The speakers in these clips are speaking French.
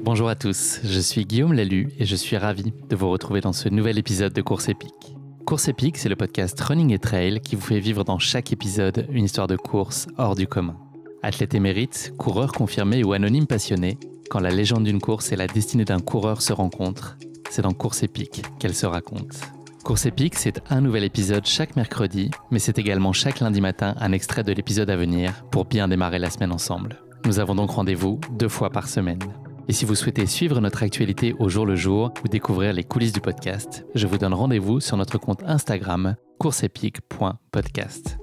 Bonjour à tous, je suis Guillaume Lalu et je suis ravi de vous retrouver dans ce nouvel épisode de Course Épique. Course Épique, c'est le podcast Running et Trail qui vous fait vivre dans chaque épisode une histoire de course hors du commun. Athlète émérite, coureur confirmé ou anonyme passionné, quand la légende d'une course et la destinée d'un coureur se rencontrent, c'est dans Course Épique qu'elle se raconte. Course Épique, c'est un nouvel épisode chaque mercredi, mais c'est également chaque lundi matin un extrait de l'épisode à venir pour bien démarrer la semaine ensemble. Nous avons donc rendez-vous 2 fois par semaine. Et si vous souhaitez suivre notre actualité au jour le jour ou découvrir les coulisses du podcast, je vous donne rendez-vous sur notre compte Instagram courseepique.podcast.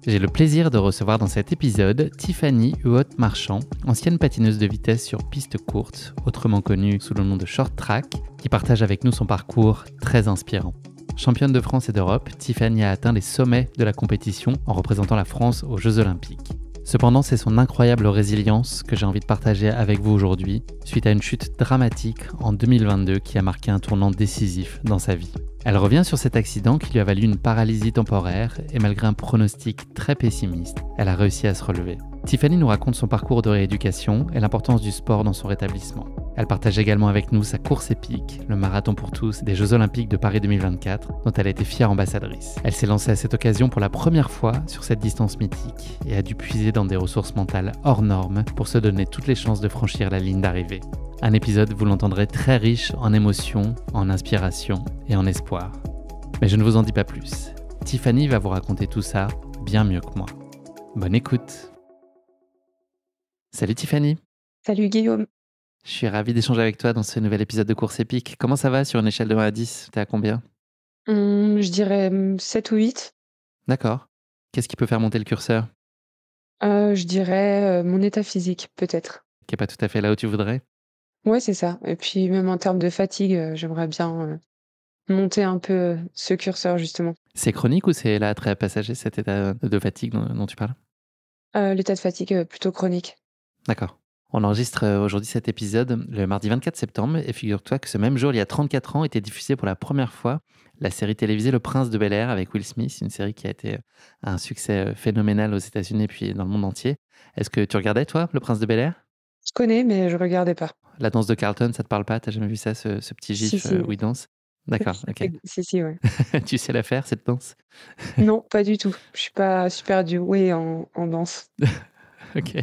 J'ai le plaisir de recevoir dans cet épisode Tiffany Huot-Marchand, ancienne patineuse de vitesse sur piste courte, autrement connue sous le nom de short track, qui partage avec nous son parcours très inspirant. Championne de France et d'Europe, Tiffany a atteint les sommets de la compétition en représentant la France aux Jeux Olympiques. Cependant, c'est son incroyable résilience que j'ai envie de partager avec vous aujourd'hui, suite à une chute dramatique en 2022 qui a marqué un tournant décisif dans sa vie. Elle revient sur cet accident qui lui a valu une paralysie temporaire et malgré un pronostic très pessimiste, elle a réussi à se relever. Tiffany nous raconte son parcours de rééducation et l'importance du sport dans son rétablissement. Elle partage également avec nous sa course épique, le marathon pour tous des Jeux Olympiques de Paris 2024, dont elle a été fière ambassadrice. Elle s'est lancée à cette occasion pour la première fois sur cette distance mythique et a dû puiser dans des ressources mentales hors normes pour se donner toutes les chances de franchir la ligne d'arrivée. Un épisode, vous l'entendrez, très riche en émotions, en inspiration et en espoir. Mais je ne vous en dis pas plus. Tiffany va vous raconter tout ça bien mieux que moi. Bonne écoute. Salut Tiffany. Salut Guillaume. Je suis ravi d'échanger avec toi dans ce nouvel épisode de Course Épique. Comment ça va sur une échelle de 1 à 10? T'es à combien? Je dirais 7 ou 8. D'accord. Qu'est-ce qui peut faire monter le curseur? Je dirais mon état physique, peut-être. Qui n'est pas tout à fait là où tu voudrais? Ouais, c'est ça. Et puis même en termes de fatigue, j'aimerais bien monter un peu ce curseur, justement. C'est chronique ou c'est là très passager cet état de fatigue dont tu parles? L'état de fatigue plutôt chronique. D'accord. On enregistre aujourd'hui cet épisode le mardi 24 septembre et figure-toi que ce même jour, il y a 34 ans, était diffusée pour la première fois la série télévisée Le Prince de Bel-Air avec Will Smith, une série qui a été un succès phénoménal aux États-Unis et puis dans le monde entier. Est-ce que tu regardais, toi, Le Prince de Bel-Air? Je connais, mais je regardais pas. La danse de Carlton, ça te parle pas? T'as jamais vu ça, ce petit Si, gif si. où il danse? D'accord, ok. Si, si, ouais. Tu sais la faire, cette danse? Non, pas du tout. Je suis pas super douée en danse. Ok.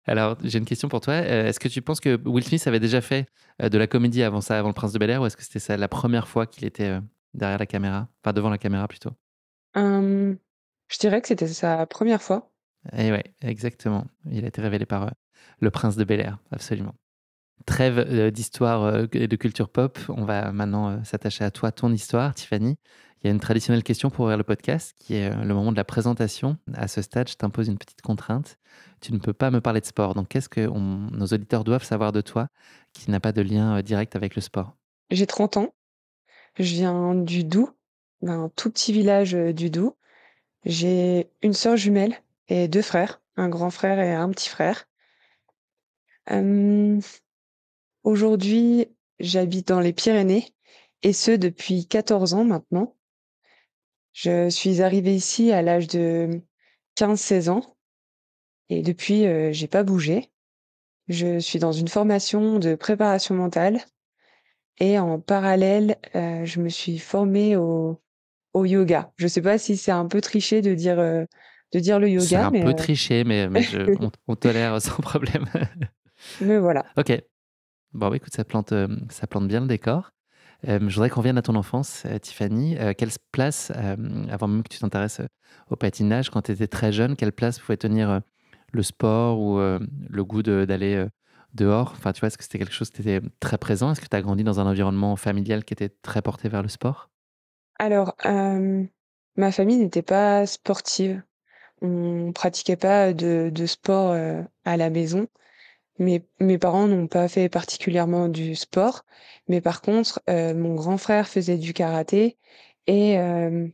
Alors, j'ai une question pour toi. Est-ce que tu penses que Will Smith avait déjà fait de la comédie avant ça, avant Le Prince de Bel-Air, ou est-ce que c'était ça la première fois qu'il était derrière la caméra? Enfin, devant la caméra plutôt. Hem, je dirais que c'était sa première fois. Et ouais, exactement. Il a été révélé par Le Prince de Bel-Air, absolument. Trêve d'histoire et de culture pop. On va maintenant s'attacher à toi, ton histoire, Tiffany. Il y a une traditionnelle question pour ouvrir le podcast qui est le moment de la présentation. À ce stade, je t'impose une petite contrainte. Tu ne peux pas me parler de sport. Donc, qu'est-ce que nos auditeurs doivent savoir de toi qui n'a pas de lien direct avec le sport? J'ai 30 ans, je viens du Doubs, d'un tout petit village du Doubs. J'ai une sœur jumelle et 2 frères, un grand frère et un petit frère. Hem, aujourd'hui, j'habite dans les Pyrénées et ce depuis 14 ans maintenant. Je suis arrivée ici à l'âge de 15-16 ans et depuis, j'ai pas bougé. Je suis dans une formation de préparation mentale et en parallèle, je me suis formée au yoga. Je sais pas si c'est un peu triché de dire le C'est yoga, un peu triché, mais on tolère sans problème. mais voilà. Ok. Bon, bah, écoute, ça plante bien le décor. Je voudrais qu'on revienne à ton enfance, Tiffany. Quelle place, avant même que tu t'intéresses au patinage, quand tu étais très jeune, quelle place pouvait tenir le sport ou le goût d'aller dehors? Enfin, tu vois, est-ce que c'était quelque chose qui était très présent? Est-ce que tu as grandi dans un environnement familial qui était très porté vers le sport? Alors, ma famille n'était pas sportive. On pratiquait pas de sport, à la maison. Mes parents n'ont pas fait particulièrement du sport, mais par contre, mon grand frère faisait du karaté et hem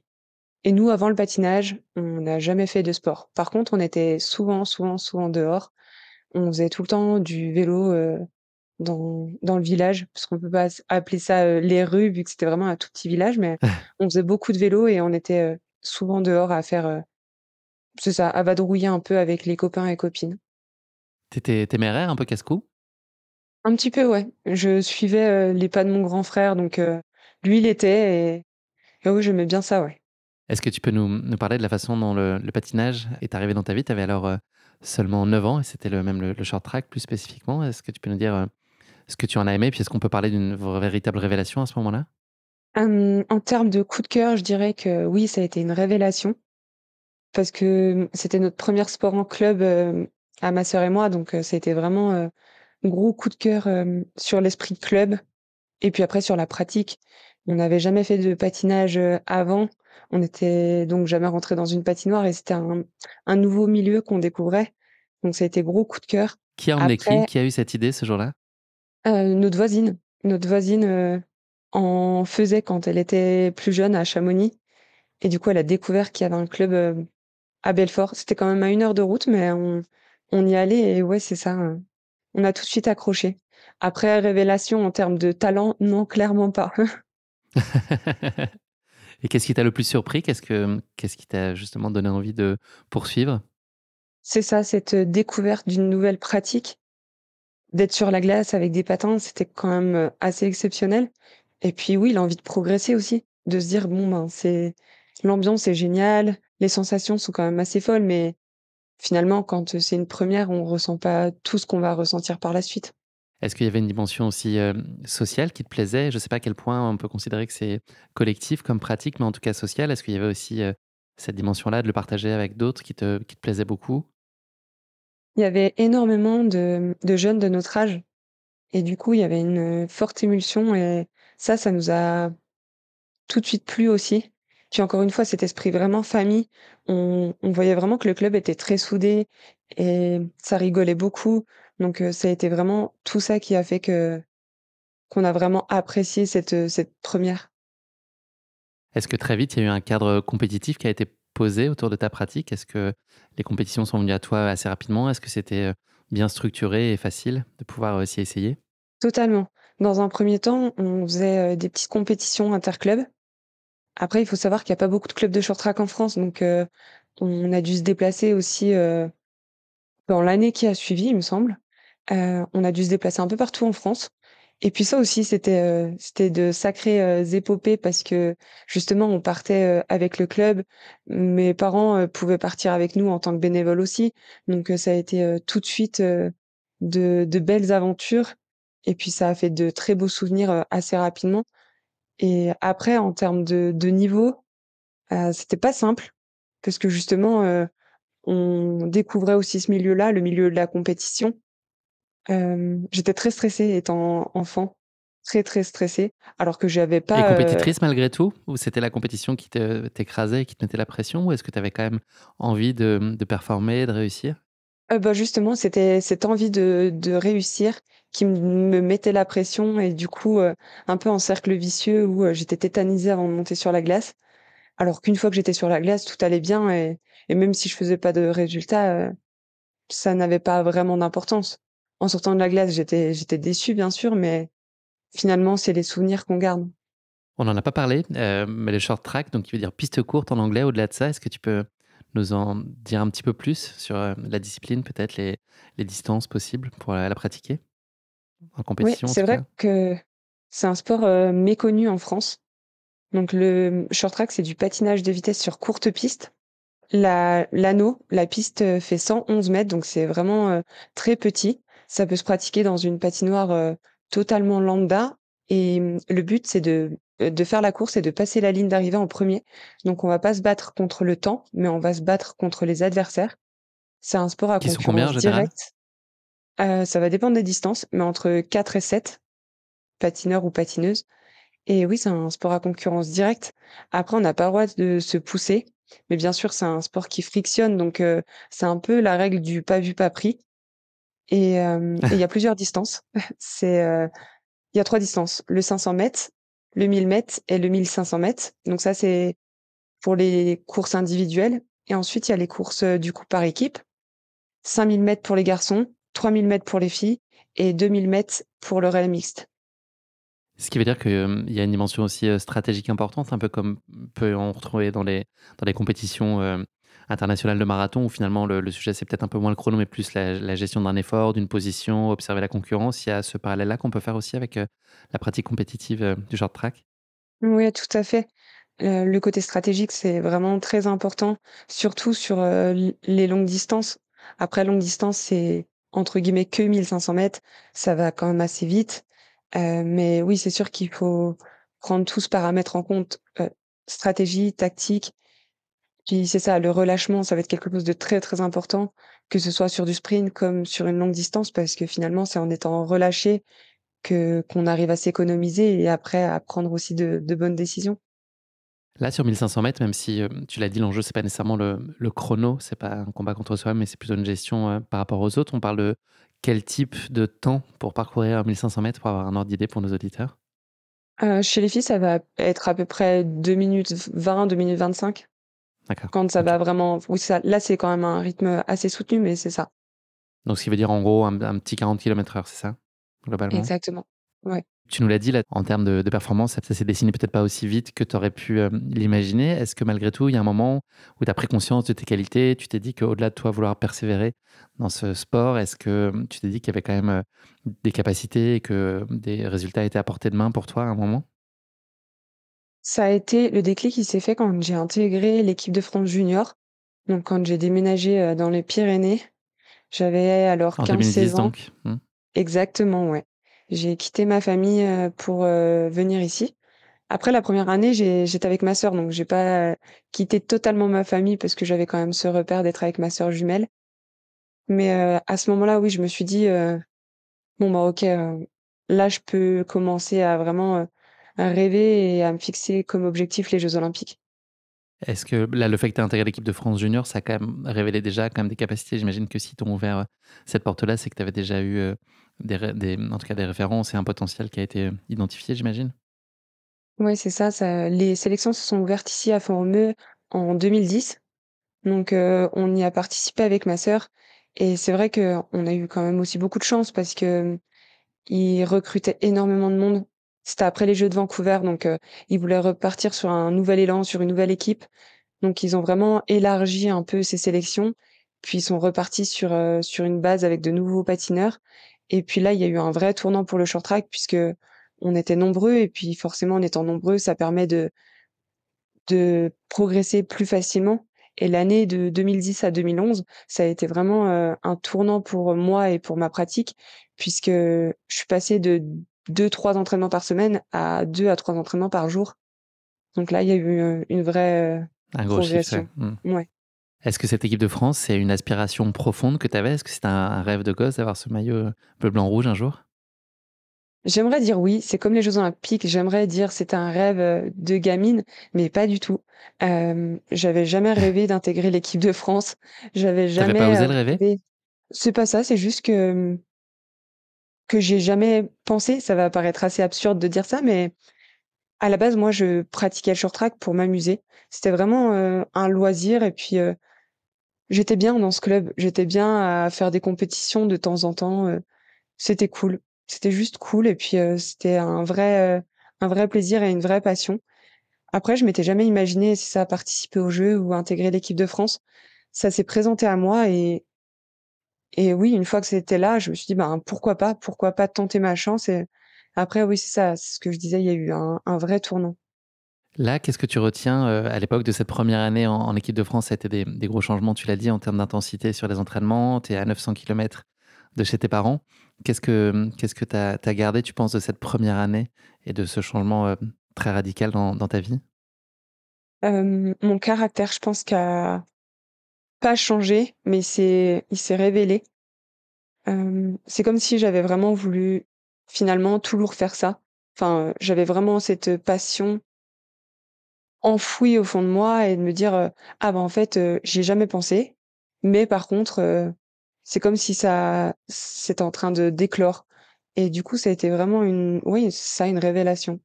et nous, avant le patinage, on n'a jamais fait de sport. Par contre, on était souvent, souvent, souvent dehors. On faisait tout le temps du vélo, dans le village, parce qu'on peut pas appeler ça, les rues, vu que c'était vraiment un tout petit village, mais on faisait beaucoup de vélo et on était, souvent dehors à faire, c'est ça, à vadrouiller un peu avec les copains et copines. Tu étais téméraire, un peu casse-cou? Un petit peu, ouais. Je suivais, les pas de mon grand frère, donc lui, il était et oui, j'aimais bien ça, ouais. Est-ce que tu peux nous parler de la façon dont le patinage est arrivé dans ta vie? Tu avais alors, seulement 9 ans et c'était le short track plus spécifiquement. Est-ce que tu peux nous dire, ce que tu en as aimé? Puis est-ce qu'on peut parler d'une véritable révélation à ce moment-là? En termes de coup de cœur, je dirais que oui, ça a été une révélation parce que, c'était notre première sport en club, à ma sœur et moi, donc ça a été vraiment, gros coup de cœur, sur l'esprit de club et puis après sur la pratique. On n'avait jamais fait de patinage, avant. On n'était donc jamais rentrés dans une patinoire et c'était un nouveau milieu qu'on découvrait, donc ça a été gros coup de cœur. Qui a emmené qui? Après, Qui a eu cette idée ce jour-là? notre voisine, en faisait quand elle était plus jeune à Chamonix et du coup, elle a découvert qu'il y avait un club, à Belfort. C'était quand même à 1 heure de route, mais on y allait et ouais, c'est ça, on a tout de suite accroché. Après, révélation en termes de talent, non, clairement pas. Et qu'est-ce qui t'a le plus surpris? Qu'est-ce qui t'a justement donné envie de poursuivre? C'est ça, cette, découverte d'une nouvelle pratique, d'être sur la glace avec des patins, c'était quand même, assez exceptionnel et puis oui, l'envie de progresser aussi, de se dire: «Bon, ben, c'est l'ambiance est géniale, les sensations sont quand même assez folles», mais finalement, quand, c'est une première, on ressent pas tout ce qu'on va ressentir par la suite. Est-ce qu'il y avait une dimension aussi, sociale qui te plaisait? Je ne sais pas à quel point on peut considérer que c'est collectif comme pratique, mais en tout cas social. Est-ce qu'il y avait aussi, cette dimension-là de le partager avec d'autres qui te plaisait beaucoup? Il y avait énormément de jeunes de notre âge et du coup, il y avait une, forte émulsion et ça nous a tout de suite plu aussi. Puis encore une fois, cet esprit vraiment famille, on voyait vraiment que le club était très soudé et ça rigolait beaucoup. Donc, ça a été vraiment tout ça qui a fait que qu'on a vraiment apprécié cette première. Est-ce que très vite, il y a eu un cadre compétitif qui a été posé autour de ta pratique? Est-ce que les compétitions sont venues à toi assez rapidement? Est-ce que c'était, bien structuré et facile de pouvoir, s'y essayer? Totalement. Dans un premier temps, on faisait, des petites compétitions interclubs. Après, il faut savoir qu'il y a pas beaucoup de clubs de short track en France, donc on a dû se déplacer aussi, dans l'année qui a suivi, il me semble. On a dû se déplacer un peu partout en France et puis ça aussi, c'était de sacrées, épopées parce que justement, on partait, avec le club. Mes parents, pouvaient partir avec nous en tant que bénévoles aussi, donc ça a été, tout de suite, de belles aventures et puis ça a fait de très beaux souvenirs, assez rapidement et après en termes de niveau, c'était pas simple parce que justement, on découvrait aussi ce milieu-là, le milieu de la compétition. J'étais très stressée étant enfant, très, très stressée, alors que j'avais Et pas, compétitrice malgré tout? Ou c'était la compétition qui t'écrasait et qui te mettait la pression? Ou est-ce que tu avais quand même envie de performer, de réussir? bah, justement, c'était cette envie de réussir qui me mettait la pression et du coup, un peu en cercle vicieux où, j'étais tétanisée avant de monter sur la glace. Alors qu'une fois que j'étais sur la glace, tout allait bien et même si je faisais pas de résultats, ça n'avait pas vraiment d'importance. En sortant de la glace, j'étais déçue bien sûr, mais finalement, c'est les souvenirs qu'on garde. On n'en a pas parlé, mais le short track, donc qui veut dire piste courte en anglais, au-delà de ça, est-ce que tu peux nous en dire un petit peu plus sur, la discipline, peut-être les distances possibles pour, la pratiquer? En Oui, compétition, en c'est tout vrai cas? que c'est un sport, méconnu en France. Donc le short track, c'est du patinage de vitesse sur courte piste. La piste, fait 111 mètres, donc c'est vraiment, très petit. Ça peut se pratiquer dans une patinoire, totalement lambda et le but, c'est de faire la course et de passer la ligne d'arrivée en premier. Donc on va pas se battre contre le temps, mais on va se battre contre les adversaires. C'est un sport à Qui sont combien en concurrence général? directe. Ça va dépendre des distances, mais entre 4 et 7 patineurs ou patineuses. Et oui, c'est un sport à concurrence directe. Après, on n'a pas le droit de se pousser, mais bien sûr, c'est un sport qui frictionne, donc c'est un peu la règle du pas vu, pas pris. Et il y a plusieurs distances. C'est, il y a 3 distances, le 500 mètres, le 1000 mètres et le 1500 mètres. Donc ça, c'est pour les courses individuelles et ensuite, il y a les courses, du coup, par équipe. 5000 mètres pour les garçons, 3000 mètres pour les filles et 2000 mètres pour le relais mixte. Ce qui veut dire qu'il y a une dimension aussi, stratégique importante, un peu comme peut en retrouver dans les compétitions, international de marathon où finalement le sujet c'est peut-être un peu moins le chrono mais plus la gestion d'un effort, d'une position, observer la concurrence. Il y a ce parallèle-là qu'on peut faire aussi avec la pratique compétitive du short track? Ouais, tout à fait. Le côté stratégique, c'est vraiment très important, surtout sur, les longues distances. Après longue distance, c'est entre guillemets «que» 1 500 m, ça va quand même assez vite. Mais oui, c'est sûr qu'il faut prendre tout ce paramètre en compte, stratégie, tactique, puis c'est ça, le relâchement, ça va être quelque chose de très, très important, que ce soit sur du sprint comme sur une longue distance, parce que finalement, c'est en étant relâché que qu'on arrive à s'économiser et après à prendre aussi de bonnes décisions. Là, sur 1 500 m, même si, tu l'as dit, l'enjeu, c'est pas nécessairement le chrono, c'est pas un combat contre soi-même, mais c'est plutôt une gestion, par rapport aux autres. On parle de quel type de temps pour parcourir 1 500 m pour avoir un ordre d'idée pour nos auditeurs? Chez les filles, ça va être à peu près 2 minutes 20, 2 minutes 25 D'accord, quand ça OK. va vraiment oui, ça là, c'est quand même un rythme assez soutenu, mais c'est ça. Donc ce qui veut dire en gros un petit 40 km/h, c'est ça? Globalement? Exactement. Ouais. Tu nous l'as dit là, en termes de performance, ça s'est dessiné peut-être pas aussi vite que tu aurais pu, l'imaginer. Est-ce que malgré tout, il y a un moment où tu as pris conscience de tes qualités, tu t'es dit qu'au-delà de toi vouloir persévérer dans ce sport, est-ce que, tu t'es dit qu'il y avait quand même, des capacités et que des résultats étaient à portée de main pour toi à un moment? Ça a été le déclic, il s'est fait quand j'ai intégré l'équipe de France junior. Donc quand j'ai déménagé, dans les Pyrénées, j'avais alors En 15, 16 2010 ans. donc? Mmh. Exactement, ouais. J'ai quitté ma famille, pour, venir ici. Après la première année, j'étais avec ma sœur, donc j'ai pas, quitté totalement ma famille parce que j'avais quand même ce repère d'être avec ma sœur jumelle. Mais, à ce moment-là, oui, je me suis dit, «Bon, bah, OK, là, je peux commencer à vraiment, à rêver et à me fixer comme objectif les jeux olympiques». Est-ce que là, le fait que tu aies intégré l'équipe de France junior, ça a quand même révélé déjà quand même des capacités? J'imagine que si t'ont ouvert, cette porte-là, c'est que tu avais déjà eu, en tout cas des références et un potentiel qui a été, identifié, j'imagine? Ouais, c'est ça, les sélections se sont ouvertes ici à Formeux en 2010. Donc, on y a participé avec ma sœur et c'est vrai qu'on a eu quand même aussi beaucoup de chance parce que ils recrutaient énormément de monde. C'était après les Jeux de Vancouver, donc, ils voulaient repartir sur un nouvel élan, sur une nouvelle équipe. Donc ils ont vraiment élargi un peu ces sélections, puis ils sont repartis sur une base avec de nouveaux patineurs et puis là, il y a eu un vrai tournant pour le short track puisque on était nombreux et puis forcément en étant nombreux, ça permet de progresser plus facilement et l'année de 2010 à 2011, ça a été vraiment, un tournant pour moi et pour ma pratique puisque je suis passée de 2-3 entraînements par semaine à 2 à 3 entraînements par jour. Donc là, il y a eu, une vraie, Un gros shift, ouais. progression. Mmh. Ouais. Est-ce que cette équipe de France, c'est une aspiration profonde que tu avais? Est-ce que c'était un rêve de gosse d'avoir ce maillot, bleu, blanc, rouge un jour? J'aimerais dire oui, c'est comme les Jeux olympiques, j'aimerais dire c'était un rêve, de gamine, mais pas du tout. J'avais jamais rêvé d'intégrer l'équipe de France. J'avais Tu avais pas jamais, osé le rêver? rêvé c'est pas ça, c'est juste que j'ai jamais pensé, ça va paraître assez absurde de dire ça, mais à la base, moi, je pratiquais le short track pour m'amuser. C'était vraiment, un loisir et puis, j'étais bien dans ce club. J'étais bien à faire des compétitions de temps en temps, c'était cool. C'était juste cool et puis, c'était un vrai plaisir et une vraie passion. Après, je m'étais jamais imaginé, c'est ça, participer aux Jeux ou intégrer l'équipe de France. Ça s'est présenté à moi et oui, une fois que c'était là, je me suis dit: «Ben, pourquoi pas tenter ma chance?» et après oui, c'est ça, c'est ce que je disais, il y a eu un vrai tournant. Là, qu'est-ce que tu retiens, à l'époque de cette première année en équipe de France? Ça a été des gros changements, tu l'as dit, en termes d'intensité sur les entraînements. Tu es à 900 kilomètres de chez tes parents. Qu'est-ce que tu as gardé, tu penses, de cette première année et de ce changement, très radical dans ta vie? Mon caractère, je pense qu'a pas changé, mais il s'est révélé. C'est comme si j'avais vraiment voulu, finalement, toujours faire ça. Enfin, j'avais vraiment cette passion enfouie au fond de moi et de me dire, «Ah bah, en fait, j'y ai jamais pensé, mais par contre, c'est comme si c'était en train de d'éclore» et du coup, ça a été vraiment une révélation.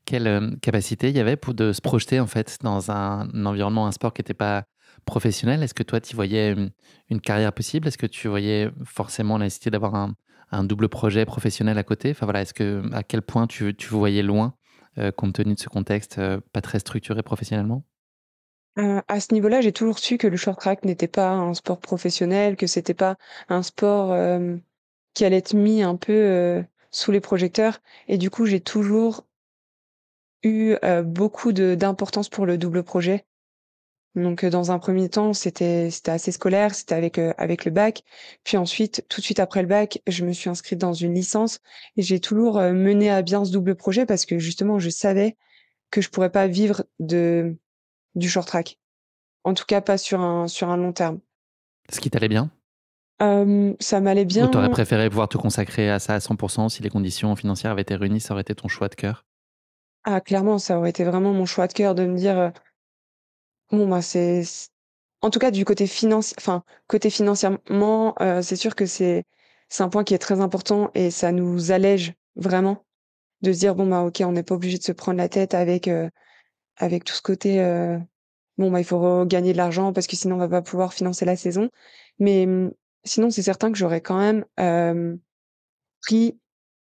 Quelle, capacité il y avait pour de se projeter, en fait, dans un environnement, un sport qui était pas professionnel? Est-ce que toi, tu voyais, une carrière possible? Est-ce que tu voyais forcément la nécessité d'avoir un double projet professionnel à côté? Enfin, voilà, à quel point tu voyais loin, compte tenu de ce contexte, pas très structuré professionnellement? À ce niveau-là, j'ai toujours su que le short track n'était pas un sport professionnel, que c'était pas un sport, qui allait être mis un peu, sous les projecteurs et du coup, j'ai toujours eu, beaucoup d'importance pour le double projet. Donc, dans un premier temps, c'était assez scolaire, c'était avec le bac. Puis ensuite, tout de suite après le bac, je me suis inscrite dans une licence et j'ai toujours, mené à bien ce double projet parce que justement, je savais que je pourrais pas vivre de du short track. En tout cas, pas sur un long terme. Ce qui t'allait bien? Ça m'allait Ou t'aurais bien. préféré pouvoir te consacrer à ça à 100% si les conditions financières avaient été réunies, ça aurait été ton choix de cœur? Ah clairement, ça aurait été vraiment mon choix de cœur de me dire, bon, bah, en tout cas du côté enfin, côté financièrement, c'est sûr que c'est un point qui est très important et ça nous allège vraiment de se dire: «Bon, bah, OK, on n'est pas obligé de se prendre la tête avec tout ce côté, bon, bah, il faut regagner de l'argent parce que sinon on va pas pouvoir financer la saison». Mais, sinon c'est certain que j'aurais quand même, pris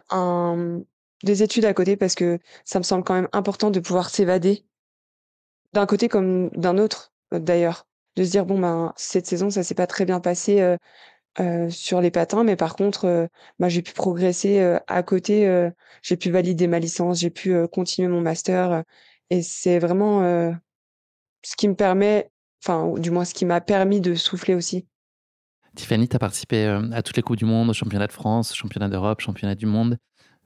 un des études à côté parce que ça me semble quand même important de pouvoir s'évader, d'un côté comme d'un autre, d'ailleurs. De se dire: «Bon, ben, cette saison, ça s'est pas très bien passé, sur les patins, mais par contre, bah, j'ai pu progresser, à côté, j'ai pu valider ma licence, j'ai pu, continuer mon master», et c'est vraiment, ce qui me permet enfin, ou du moins ce qui m'a permis de souffler aussi. Tiffany, tu as participé, à toutes les coupes du monde, aux championnats de France, championnats d'Europe, championnats du monde,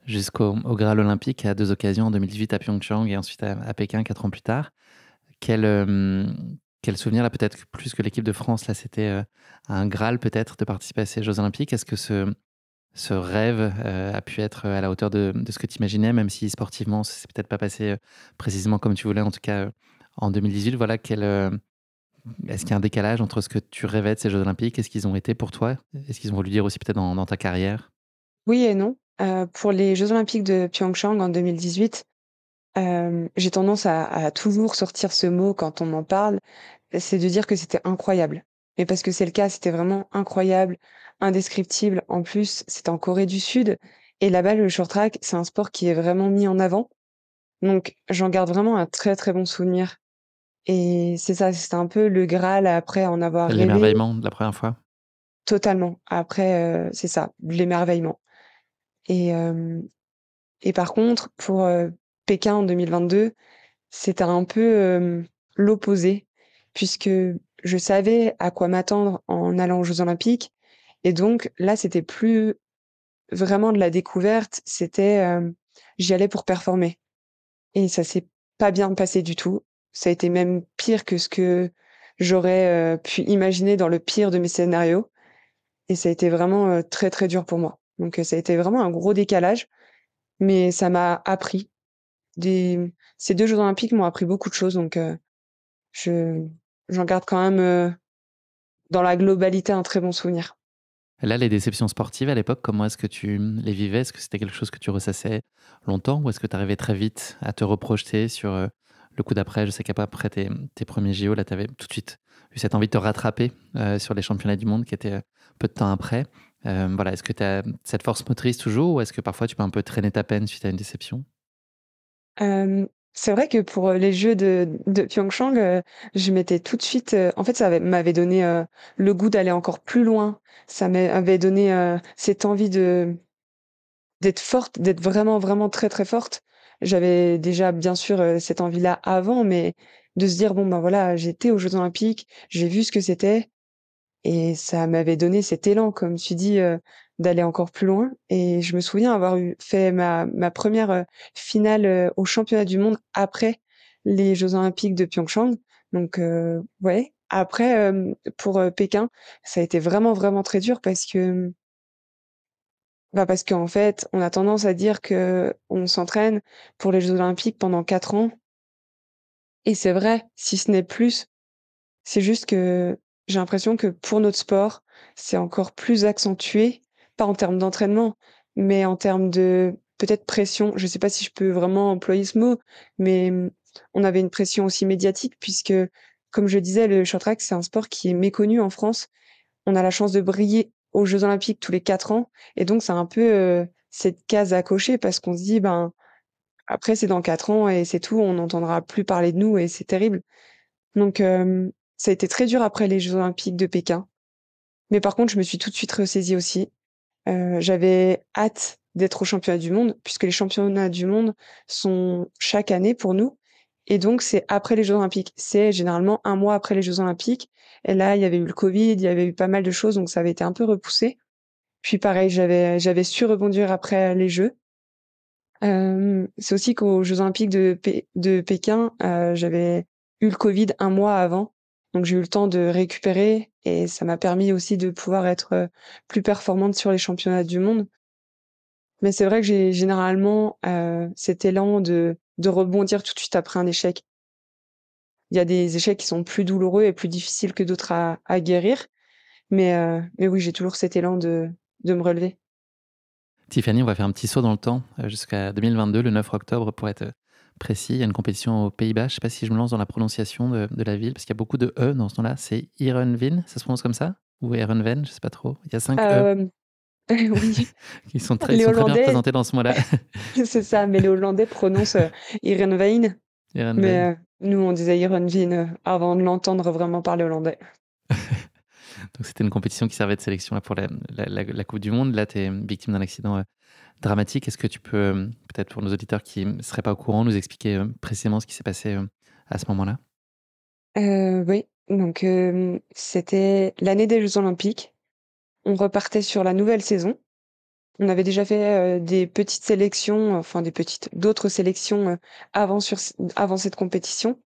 jusqu'au Graal olympique à 2 occasions, en 2018 à Pyeongchang et ensuite à Pékin 4 ans plus tard. Quel souvenir là, peut-être que plus que l'équipe de France, là, c'était, un Graal peut-être de participer à ces jeux olympiques? Est-ce que ce rêve, a pu être, à la hauteur de ce que tu imaginais, même si sportivement, ça s'est peut-être pas passé, précisément comme tu voulais, en tout cas, en 2018? Voilà, est-ce qu'il y a un décalage entre ce que tu rêvais de ces jeux olympiques et ce qu'ils ont été pour toi? Est-ce qu'ils ont voulu dire aussi peut-être dans ta carrière? Oui et non. Pour les jeux olympiques de Pyeongchang en 2018, j'ai tendance à toujours sortir ce mot quand on m'en parle, c'est de dire que c'était incroyable. Mais parce que c'est le cas, c'était vraiment incroyable, indescriptible. En plus, c'était en Corée du Sud et là-bas, le short track, c'est un sport qui est vraiment mis en avant. Donc j'en garde vraiment un très, très bon souvenir et c'est ça, c'était un peu le Graal après en avoir rêvé L'émerveillement de la première fois? totalement. Après, c'est ça, l'émerveillement et hem et par contre pour, Pékin en 2022, c'était un peu, l'opposé puisque je savais à quoi m'attendre en allant aux Jeux olympiques et donc là, c'était plus vraiment de la découverte, c'était, j'y allais pour performer et ça s'est pas bien passé du tout. Ça a été même pire que ce que j'aurais, pu imaginer dans le pire de mes scénarios et ça a été vraiment, très, très dur pour moi. Donc, ça a été vraiment un gros décalage, mais ça m'a appris des ces 2 jeux olympiques m'ont appris beaucoup de choses donc, je j'en garde quand même, dans la globalité, un très bon souvenir. Là, les déceptions sportives à l'époque, comment est-ce que tu, les vivais? Est-ce que c'était quelque chose que tu ressassais longtemps ou est-ce que tu arrivais très vite à te reprojeter sur, le coup d'après? Je sais qu'après tes 1ers JO, là, tu avais tout de suite eu cette envie de te rattraper, sur les championnats du monde qui étaient, peu de temps après. Voilà, est-ce que tu as cette force motrice toujours ou est-ce que parfois tu peux un peu traîner ta peine suite à une déception? C'est vrai que pour, les jeux de Pyeongchang, je m'étais tout de suite, en fait, m'avait donné, le goût d'aller encore plus loin. Ça m'avait donné, cette envie d'être forte, d'être vraiment, vraiment très, très forte. J'avais déjà bien sûr, cette envie-là avant, mais de se dire: «Bon, ben, voilà, j'étais aux Jeux olympiques, j'ai vu ce que c'était». Et ça m'avait donné cet élan, comme tu dis, d'aller encore plus loin et je me souviens avoir fait ma 1re, finale, aux championnats du monde après les jeux olympiques de Pyeongchang. Donc ouais. Après, pour, Pékin, ça a été vraiment, vraiment très dur parce que, bah, parce qu'en fait, on a tendance à dire qu'on s'entraîne pour les jeux olympiques pendant 4 ans et c'est vrai, si ce n'est plus. C'est juste que j'ai l'impression que pour notre sport, c'est encore plus accentué, pas en termes d'entraînement, mais en termes de peut-être pression. Je sais pas si je peux vraiment employer ce mot, mais, on avait une pression aussi médiatique puisque, comme je disais, le short track, c'est un sport qui est méconnu en France. On a la chance de briller aux Jeux olympiques tous les 4 ans et donc c'est un peu, cette case à cocher parce qu'on se dit: «Ben, après c'est dans 4 ans et c'est tout, on n'entendra plus parler de nous» et c'est terrible. Donc ça a été très dur après les Jeux olympiques de Pékin. Mais par contre, je me suis tout de suite ressaisie aussi. J'avais hâte d'être aux championnats du monde, puisque les championnats du monde sont chaque année pour nous et donc c'est après les Jeux olympiques. C'est généralement un mois après les Jeux olympiques et là, il y avait eu le covid, il y avait eu pas mal de choses, donc ça avait été un peu repoussé. Puis pareil, j'avais su rebondir après les Jeux. C'est aussi qu'aux Jeux olympiques de Pékin, j'avais eu le covid un mois avant, donc j'ai eu le temps de récupérer et ça m'a permis aussi de pouvoir être, plus performante sur les championnats du monde. Mais c'est vrai que j'ai généralement, cet élan de rebondir tout de suite après un échec. Il y a des échecs qui sont plus douloureux et plus difficiles que d'autres à guérir, mais oui, j'ai toujours cet élan de me relever. Tiffany, on va faire un petit saut dans le temps jusqu'à 2022, le 9 octobre pour être précis. Il y a une compétition aux Pays-Bas. Je ne sais pas si je me lance dans la prononciation de la ville, parce qu'il y a beaucoup de E dans ce nom-là. C'est Heerenveen, ça se prononce comme ça? Ou Heerenveen, je ne sais pas trop. Il y a 5 E Hem, oui, ils les sont très bien Hollandais représentés dans ce mot-là. c'est ça, mais les Hollandais prononcent, Heerenveen, Heerenveen. mais nous on disait Heerenveen, avant de l'entendre vraiment parler hollandais. Donc c'était une compétition qui servait de sélection là, pour la Coupe du Monde. Là, tu es victime d'un accident dramatique. Est-ce que tu peux, peut-être pour nos auditeurs qui ne seraient pas au courant, nous expliquer précisément ce qui s'est passé à ce moment-là? Oui, donc c'était l'année des Jeux olympiques. On repartait sur la nouvelle saison. On avait déjà fait, des petites sélections, enfin d'autres sélections, avant cette compétition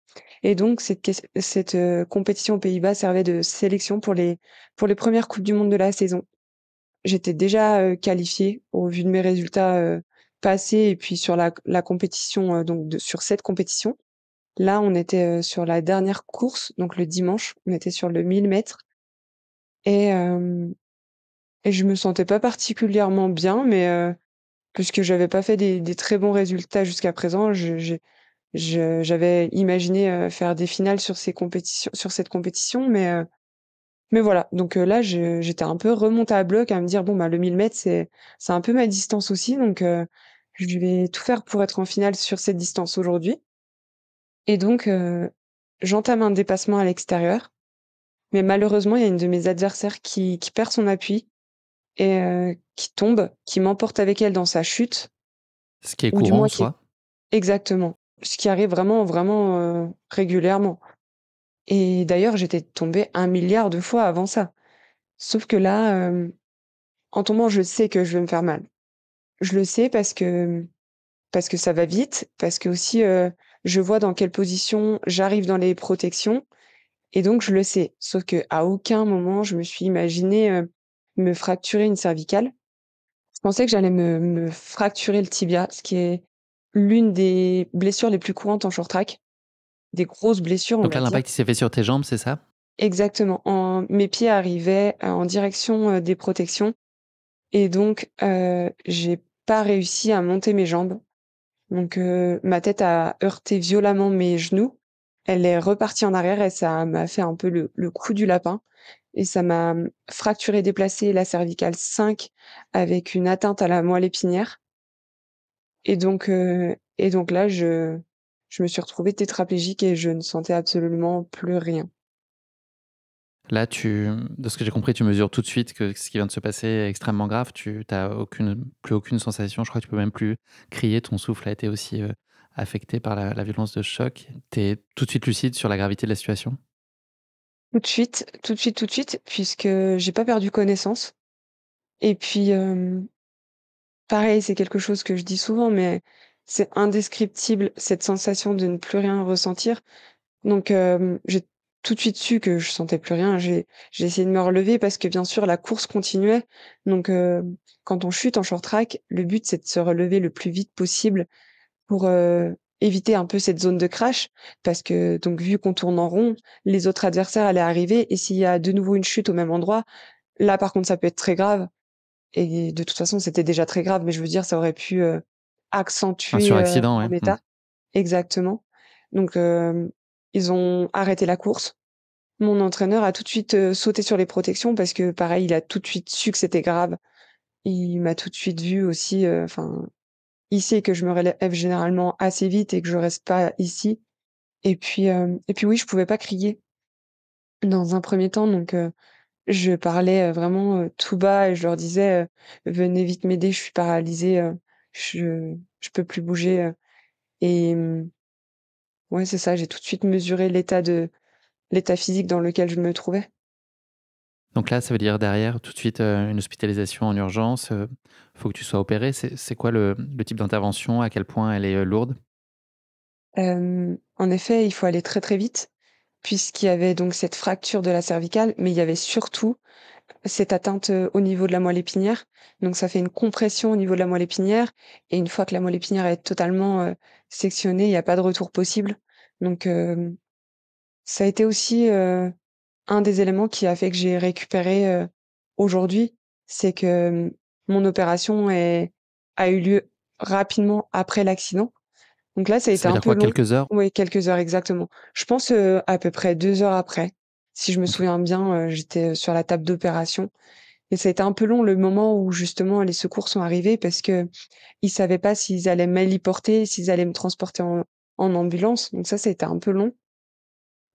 et donc cette compétition aux Pays-Bas servait de sélection pour les premières coupes du monde de la saison. J'étais déjà, qualifiée au vu de mes résultats, passés et puis sur la compétition, donc sur cette compétition. Là, on était, sur la dernière course, donc le dimanche, on était sur le 1000 mètres et et je me sentais pas particulièrement bien, mais puisque j'avais pas fait des très bons résultats jusqu'à présent, j'avais imaginé, faire des finales sur cette compétition, mais voilà. Donc là, j'étais un peu remontée à bloc à me dire: «Bon, bah, le 1000 mètres, c'est un peu ma distance aussi, donc je vais tout faire pour être en finale sur cette distance aujourd'hui» et donc j'entame un dépassement à l'extérieur, mais malheureusement, il y a une de mes adversaires qui perd son appui et qui tombe, qui m'emporte avec elle dans sa chute Ce qui est ou du courant en moins qui soi. exactement. Ce qui arrive vraiment, vraiment, régulièrement et d'ailleurs, j'étais tombée un milliard de fois avant ça. Sauf que là, en tombant, je sais que je vais me faire mal. Je le sais parce que ça va vite, parce qu'aussi, je vois dans quelle position j'arrive dans les protections et donc je le sais. Sauf qu'à aucun moment je me suis imaginée, me fracturer une cervicale. Je pensais que j'allais me fracturer le tibia, ce qui est l'une des blessures les plus courantes en short track. Des grosses blessures, on Donc là, va dire. l'impact il s'est fait sur tes jambes, c'est ça? Exactement. Mes pieds arrivaient, en direction, des protections et donc j'ai pas réussi à monter mes jambes. Donc ma tête a heurté violemment mes genoux. Elle est repartie en arrière et ça m'a fait un peu le coup du lapin et ça m'a, fracturé, déplacé la cervicale 5 avec une atteinte à la moelle épinière et donc là, je me suis retrouvée tétraplégique et je ne sentais absolument plus rien. Là, de ce que j'ai compris, tu mesures tout de suite que ce qui vient de se passer est extrêmement grave. Tu n'as plus aucune sensation. Je crois que tu peux même plus crier. Ton souffle a été aussi affecté par la violence de choc. Tu es tout de suite lucide sur la gravité de la situation. Tout de suite, tout de suite, tout de suite, puisque j'ai pas perdu connaissance et puis, pareil, c'est quelque chose que je dis souvent, mais c'est indescriptible cette sensation de ne plus rien ressentir. Donc, j'ai tout de suite su que je sentais plus rien. J'ai essayé de me relever parce que bien sûr la course continuait. Donc, quand on chute en short track, le but c'est de se relever le plus vite possible pour, éviter un peu cette zone de crash. Parce que donc vu qu'on tourne en rond, les autres adversaires allaient arriver et s'il y a de nouveau une chute au même endroit, là par contre ça peut être très grave et de toute façon c'était déjà très grave, mais je veux dire ça aurait pu, Un accentuer, suraccident, ouais. mon état. Exactement. Donc, ils ont arrêté la course. Mon entraîneur a tout de suite, sauté sur les protections parce que pareil, il a tout de suite su que c'était grave. Il m'a tout de suite vu aussi, enfin, il sait que je me relève généralement assez vite et que je reste pas ici. et puis oui, je pouvais pas crier dans un premier temps, donc je parlais, vraiment, tout bas et je leur disais: «Venez vite m'aider, je suis paralysée, je peux plus bouger», et ouais, c'est ça, j'ai tout de suite mesuré l'état physique dans lequel je me trouvais. Donc là, ça veut dire derrière tout de suite, une hospitalisation en urgence, faut que tu sois opéré. C'est quoi le type d'intervention? À quel point elle est, lourde? En effet, il faut aller très, très vite puisqu'il y avait donc cette fracture de la cervicale, mais il y avait surtout cette atteinte, au niveau de la moelle épinière. Donc ça fait une compression au niveau de la moelle épinière et une fois que la moelle épinière est totalement, sectionnée, il y a pas de retour possible. Donc ça a été aussi, un des éléments qui a fait que j'ai récupéré, aujourd'hui. C'est que, mon opération a eu lieu rapidement après l'accident. Donc là, ça a été Ça veut un dire peu quoi? long. Quelques heures? Oui, quelques heures exactement. Je pense, à peu près 2 heures après. Si je me OK. souviens bien, j'étais, sur la table d'opération et ça a été un peu long le moment où justement les secours sont arrivés parce qu'ils savaient pas s'ils allaient m'héliporter, s'ils allaient me transporter en ambulance. Donc ça a été un peu long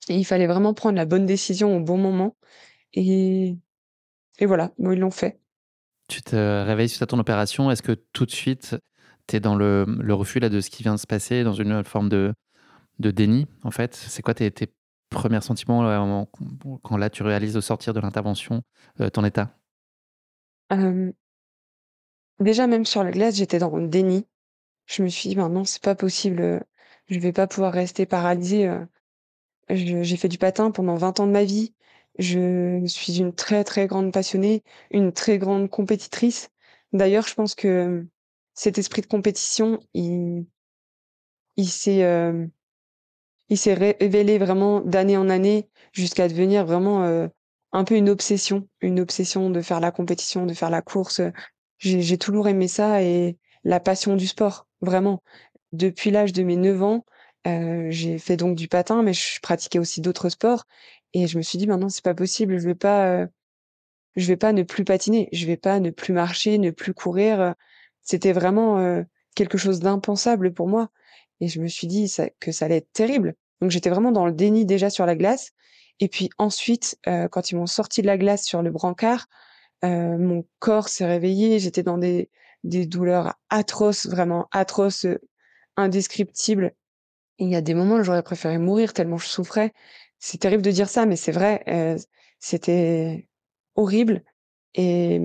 et il fallait vraiment prendre la bonne décision au bon moment et et voilà, bon, ils l'ont fait. Tu te réveilles suite à ton opération. Est-ce que tout de suite, tu es dans le refus là de ce qui vient de se passer, dans une forme de déni, en fait? C'est quoi tes 1ers sentiments là, quand là tu réalises au sortir de l'intervention, ton état? Hem, Déjà même sur la glace, j'étais dans le déni. Je me suis dit: «Ben non, c'est pas possible, je vais pas pouvoir rester paralysée», j'ai fait du patin pendant 20 ans de ma vie. Je suis une très, très grande passionnée, une très grande compétitrice. D'ailleurs, je pense que, cet esprit de compétition, il s'est, il s'est révélé vraiment d'année en année jusqu'à devenir vraiment, un peu une obsession de faire la compétition, de faire la course, j'ai toujours aimé ça et la passion du sport, vraiment. Depuis l'âge de mes 9 ans, j'ai fait donc du patin, mais je pratiquais aussi d'autres sports et je me suis dit: «Maintenant, c'est pas possible, je vais pas ne plus patiner, je vais pas ne plus marcher, ne plus courir», c'était vraiment, quelque chose d'impensable pour moi et je me suis dit que ça allait être terrible. Donc j'étais vraiment dans le déni déjà sur la glace et puis ensuite, quand ils m'ont sorti de la glace sur le brancard, mon corps s'est réveillé, j'étais dans des douleurs atroces, vraiment atroces, indescriptibles. Il y a des moments où j'aurais préféré mourir tellement je souffrais. C'est terrible de dire ça, mais c'est vrai, c'était horrible et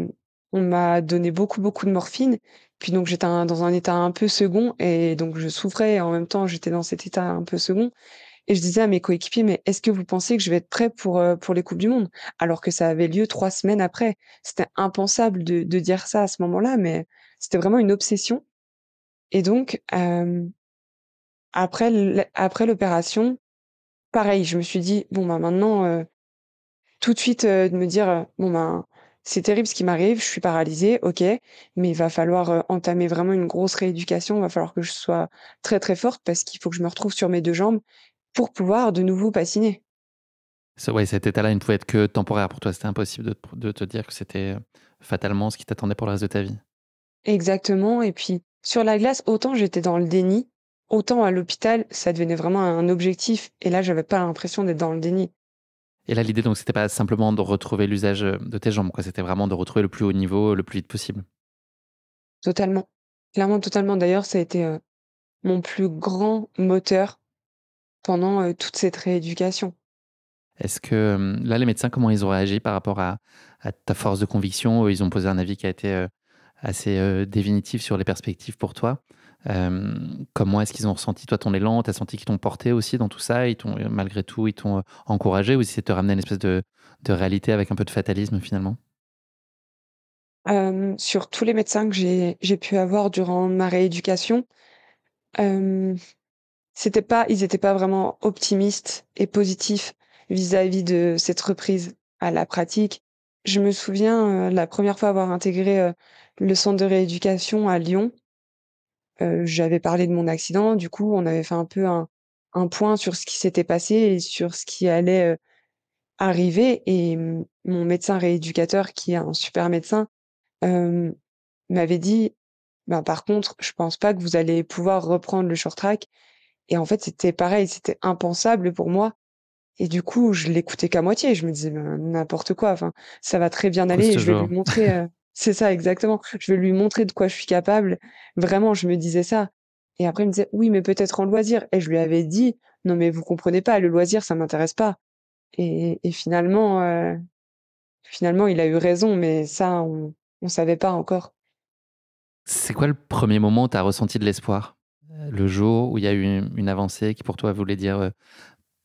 on m'a donné beaucoup, beaucoup de morphine. Puis donc j'étais dans un état un peu second et donc je souffrais et en même temps j'étais dans cet état un peu second et je disais à mes coéquipiers: «Mais est-ce que vous pensez que je vais être prêt pour les coupes du monde?» alors que ça avait lieu 3 semaines après. C'était impensable de dire ça à ce moment-là, mais c'était vraiment une obsession et donc après l'opération, pareil, je me suis dit: «Bon, bah, maintenant, tout de suite, de me dire, bon, ben, c'est terrible ce qui m'arrive, je suis paralysée, OK, mais il va falloir, entamer vraiment une grosse rééducation. Il va falloir que je sois très, très forte parce qu'il faut que je me retrouve sur mes 2 jambes pour pouvoir de nouveau patiner». Ouais, cet état-là, il ne pouvait être que temporaire pour toi. C'était impossible de te dire que c'était, fatalement ce qui t'attendait pour le reste de ta vie. Exactement et puis sur la glace, autant j'étais dans le déni, autant à l'hôpital, ça devenait vraiment un objectif et là, j'avais pas l'impression d'être dans le déni. Et là, l'idée donc, c'était pas simplement de retrouver l'usage, de tes jambes, quoi. C'était vraiment de retrouver le plus haut niveau, le plus vite possible. Totalement. Clairement, totalement. D'ailleurs, ça a été, mon plus grand moteur pendant, toute cette rééducation. Est-ce que, là, les médecins, comment ils ont réagi par rapport à ta force de conviction? Ils ont posé un avis qui a été, assez, définitif sur les perspectives pour toi. Comment est-ce qu'ils ont ressenti, toi, ton élan? Tu as senti qu'ils t'ont porté aussi dans tout ça? Ils t'ont, malgré tout, ils t'ont, encouragé ou ils essaient de te ramener à une espèce de réalité avec un peu de fatalisme, finalement? Sur tous les médecins que j'ai pu avoir durant ma rééducation, hem, ils étaient pas vraiment optimistes et positifs vis-à-vis de cette reprise à la pratique. Je me souviens, la première fois avoir intégré, le centre de rééducation à Lyon, j'avais parlé de mon accident. Du coup, on avait fait un peu un point sur ce qui s'était passé et sur ce qui allait, arriver et mon médecin rééducateur qui est un super médecin, hem, m'avait dit: «Ben, par contre, je pense pas que vous allez pouvoir reprendre le short track Et en fait, c'était pareil, c'était impensable pour moi et du coup, je l'écoutais qu'à moitié. Je me disais: «Ben, n'importe quoi, enfin, ça va très bien aller et Pousse je vais lui toujours. montrer, c'est ça exactement. Je vais lui montrer de quoi je suis capable. Vraiment, je me disais ça et après il me disait: «Oui, mais peut-être en loisir» et je lui avais dit: «Non, mais vous comprenez pas, le loisir, ça m'intéresse pas» et finalement, il a eu raison, mais ça, on savait pas encore. C'est quoi le premier moment où tu as ressenti de l'espoir? Le jour où il y a eu une avancée qui pour toi voulait dire,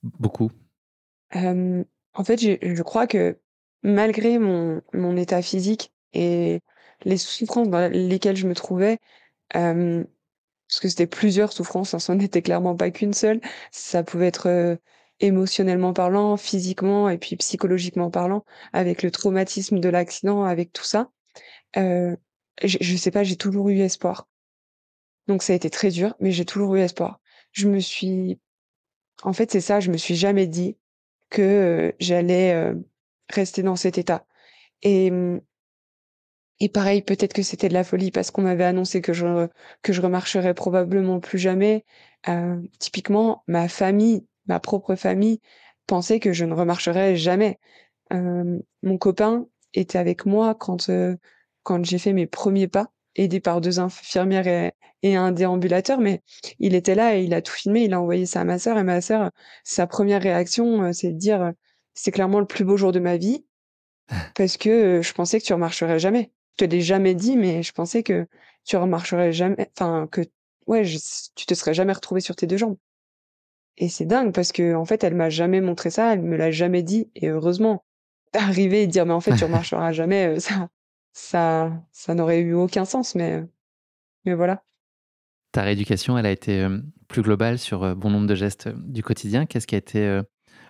beaucoup? Hem, En fait, je crois que malgré mon état physique et les souffrances dans lesquelles je me trouvais, hem, parce que c'était plusieurs souffrances, hein, ça n'était clairement pas qu'une seule. Ça pouvait être, émotionnellement parlant, physiquement et puis psychologiquement parlant, avec le traumatisme de l'accident, avec tout ça. Heu, je sais pas, j'ai toujours eu espoir. Donc ça a été très dur, mais j'ai toujours eu espoir. Je me suis En fait, c'est ça, je me suis jamais dit que, j'allais, rester dans cet état et et pareil, peut-être que c'était de la folie parce qu'on m'avait annoncé que je remarcherais probablement plus jamais. Typiquement, ma propre famille pensait que je ne remarcherais jamais. Mon copain était avec moi quand j'ai fait mes premiers pas, aidé par 2 infirmières et un déambulateur, mais il était là et il a tout filmé, il a envoyé ça à ma sœur et ma sœur, sa première réaction, c'est de dire, «C'est clairement le plus beau jour de ma vie parce que, je pensais que tu remarcherais jamais. Je te l'ai jamais dit, mais je pensais que tu remarcherais jamais enfin que ouais, tu te serais jamais retrouvé sur tes 2 jambes» et c'est dingue parce qu'en fait, elle m'a jamais montré ça, elle me l'a jamais dit et heureusement. Arriver et dire: «Mais en fait, tu remarcheras jamais», ça n'aurait eu aucun sens, mais voilà. Ta rééducation, elle a été, plus globale sur, bon nombre de gestes, du quotidien. Qu'est-ce qui a été,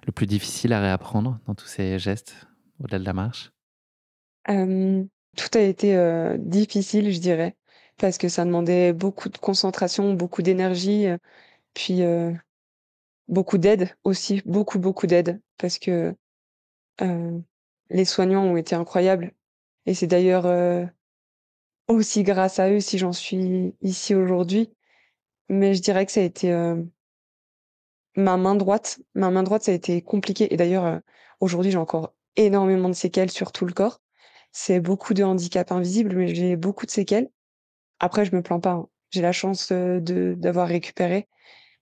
le plus difficile à réapprendre dans tous ces gestes, au-delà de la marche? Tout a été, difficile, je dirais, parce que ça demandait beaucoup de concentration, beaucoup d'énergie, puis, beaucoup d'aide aussi, beaucoup, beaucoup d'aide parce que, heu, les soignants ont été incroyables et c'est d'ailleurs, aussi grâce à eux si j'en suis ici aujourd'hui. Mais je dirais que ça a été, ma main droite, ça a été compliqué et d'ailleurs, aujourd'hui, j'ai encore énormément de séquelles sur tout le corps. C'est beaucoup de handicap invisible, mais j'ai beaucoup de séquelles. Après, je me plains pas, hein. J'ai la chance, d'avoir récupéré,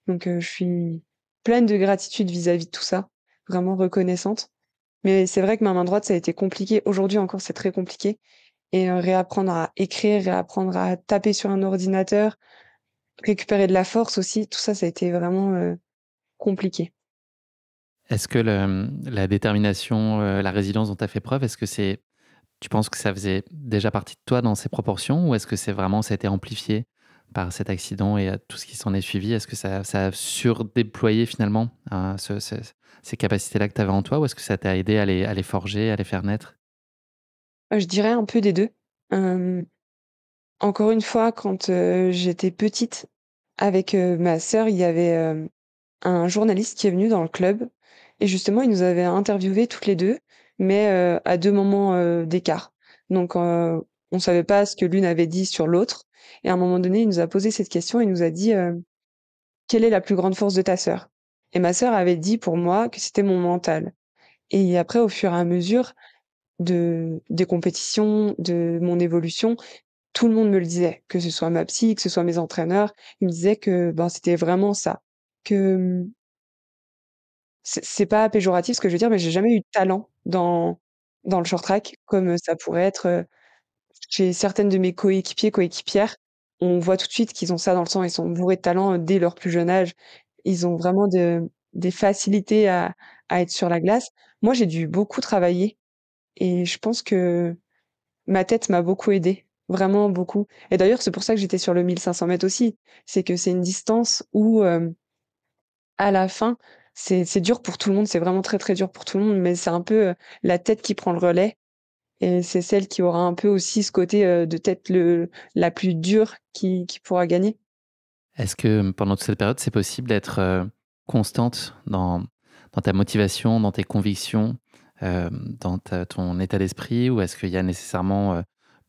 donc je suis pleine de gratitude vis-à-vis de tout ça, vraiment reconnaissante. Mais c'est vrai que ma main droite, ça a été compliqué. Aujourd'hui encore, c'est très compliqué et réapprendre à écrire, réapprendre à taper sur un ordinateur, récupérer de la force aussi, tout ça, ça a été vraiment, compliqué. Est-ce que la détermination, la résilience dont tu as fait preuve, est-ce que tu penses que ça faisait déjà partie de toi dans ces proportions ou est-ce que c'est vraiment ça a été amplifié par cet accident et tout ce qui s'en est suivi? Est-ce que ça a surdéployé finalement, ces capacités-là que tu avais en toi ou est-ce que ça t'a aidé à les forger, à les faire naître? Je dirais un peu des 2. Hem, Encore une fois, quand, j'étais petite, avec, ma sœur, il y avait, un journaliste qui est venu dans le club et justement, il nous avait interviewés toutes les 2, mais, à 2 moments, d'écart. Donc, on savait pas ce que l'une avait dit sur l'autre et à un moment donné, il nous a posé cette question, il nous a dit, «Quelle est la plus grande force de ta sœur?» Et ma sœur avait dit pour moi que c'était mon mental et après, au fur et à mesure des compétitions, de mon évolution, tout le monde me le disait, que ce soit ma psy, que ce soit mes entraîneurs, ils me disaient que, ben, c'était vraiment ça, que, c'est pas péjoratif ce que je veux dire, mais j'ai jamais eu de talent dans le short track comme, ça pourrait être, chez certaines de mes coéquipiers, coéquipières. On voit tout de suite qu'ils ont ça dans le sang, ils sont bourrés de talent, dès leur plus jeune âge. Ils ont vraiment des facilités à être sur la glace. Moi, j'ai dû beaucoup travailler et je pense que ma tête m'a beaucoup aidée, vraiment beaucoup et d'ailleurs, c'est pour ça que j'étais sur le 1 500 m aussi. C'est que c'est une distance où, à la fin, c'est dur pour tout le monde, c'est vraiment très, très dur pour tout le monde, mais c'est un peu, la tête qui prend le relais et c'est celle qui aura un peu aussi ce côté, de tête la plus dure qui pourra gagner. Est-ce que, pendant toute cette période, c'est possible d'être, constante dans ta motivation, dans tes convictions, dans ton état d'esprit? Ou est-ce qu'il y a nécessairement,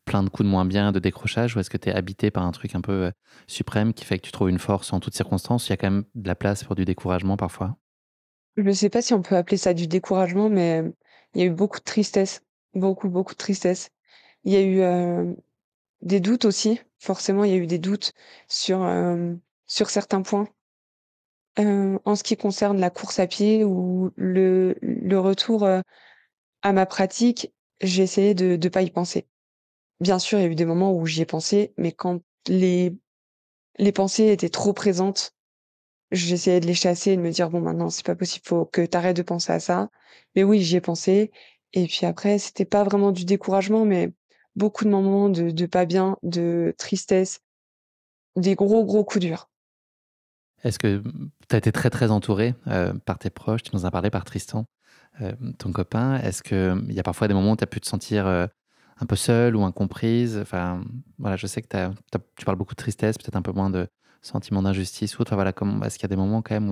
plein de coups de moins bien, de décrochage, ou est-ce que tu es habité par un truc un peu suprême qui fait que tu trouves une force en toutes circonstances? Il y a quand même de la place pour du découragement parfois? Je ne sais pas si on peut appeler ça du découragement, mais il y a eu beaucoup de tristesse, beaucoup, beaucoup de tristesse. Il y a eu, des doutes aussi, forcément, il y a eu des doutes sur certains points. En ce qui concerne la course à pied ou le retour, à ma pratique, j'ai essayé de pas y penser. Bien sûr, il y a eu des moments où j'y ai pensé, mais quand les les pensées étaient trop présentes, j'essayais de les chasser et de me dire: «Bon, maintenant, c'est pas possible, faut que tu arrêtes de penser à ça». Mais oui, j'y ai pensé et puis après, c'était pas vraiment du découragement, mais beaucoup de moments de pas bien, de tristesse, des gros, gros coups durs. Est-ce que tu as été très, très entouré par tes proches? Tu nous en as parlé par Tristan, ton copain. Est-ce qu'il y a parfois des moments où tu as pu te sentir, un peu seule ou incomprise? Enfin, voilà, je sais que tu parles beaucoup de tristesse, peut-être un peu moins de sentiment d'injustice ou autre. Enfin, voilà, est-ce qu'il y a des moments quand même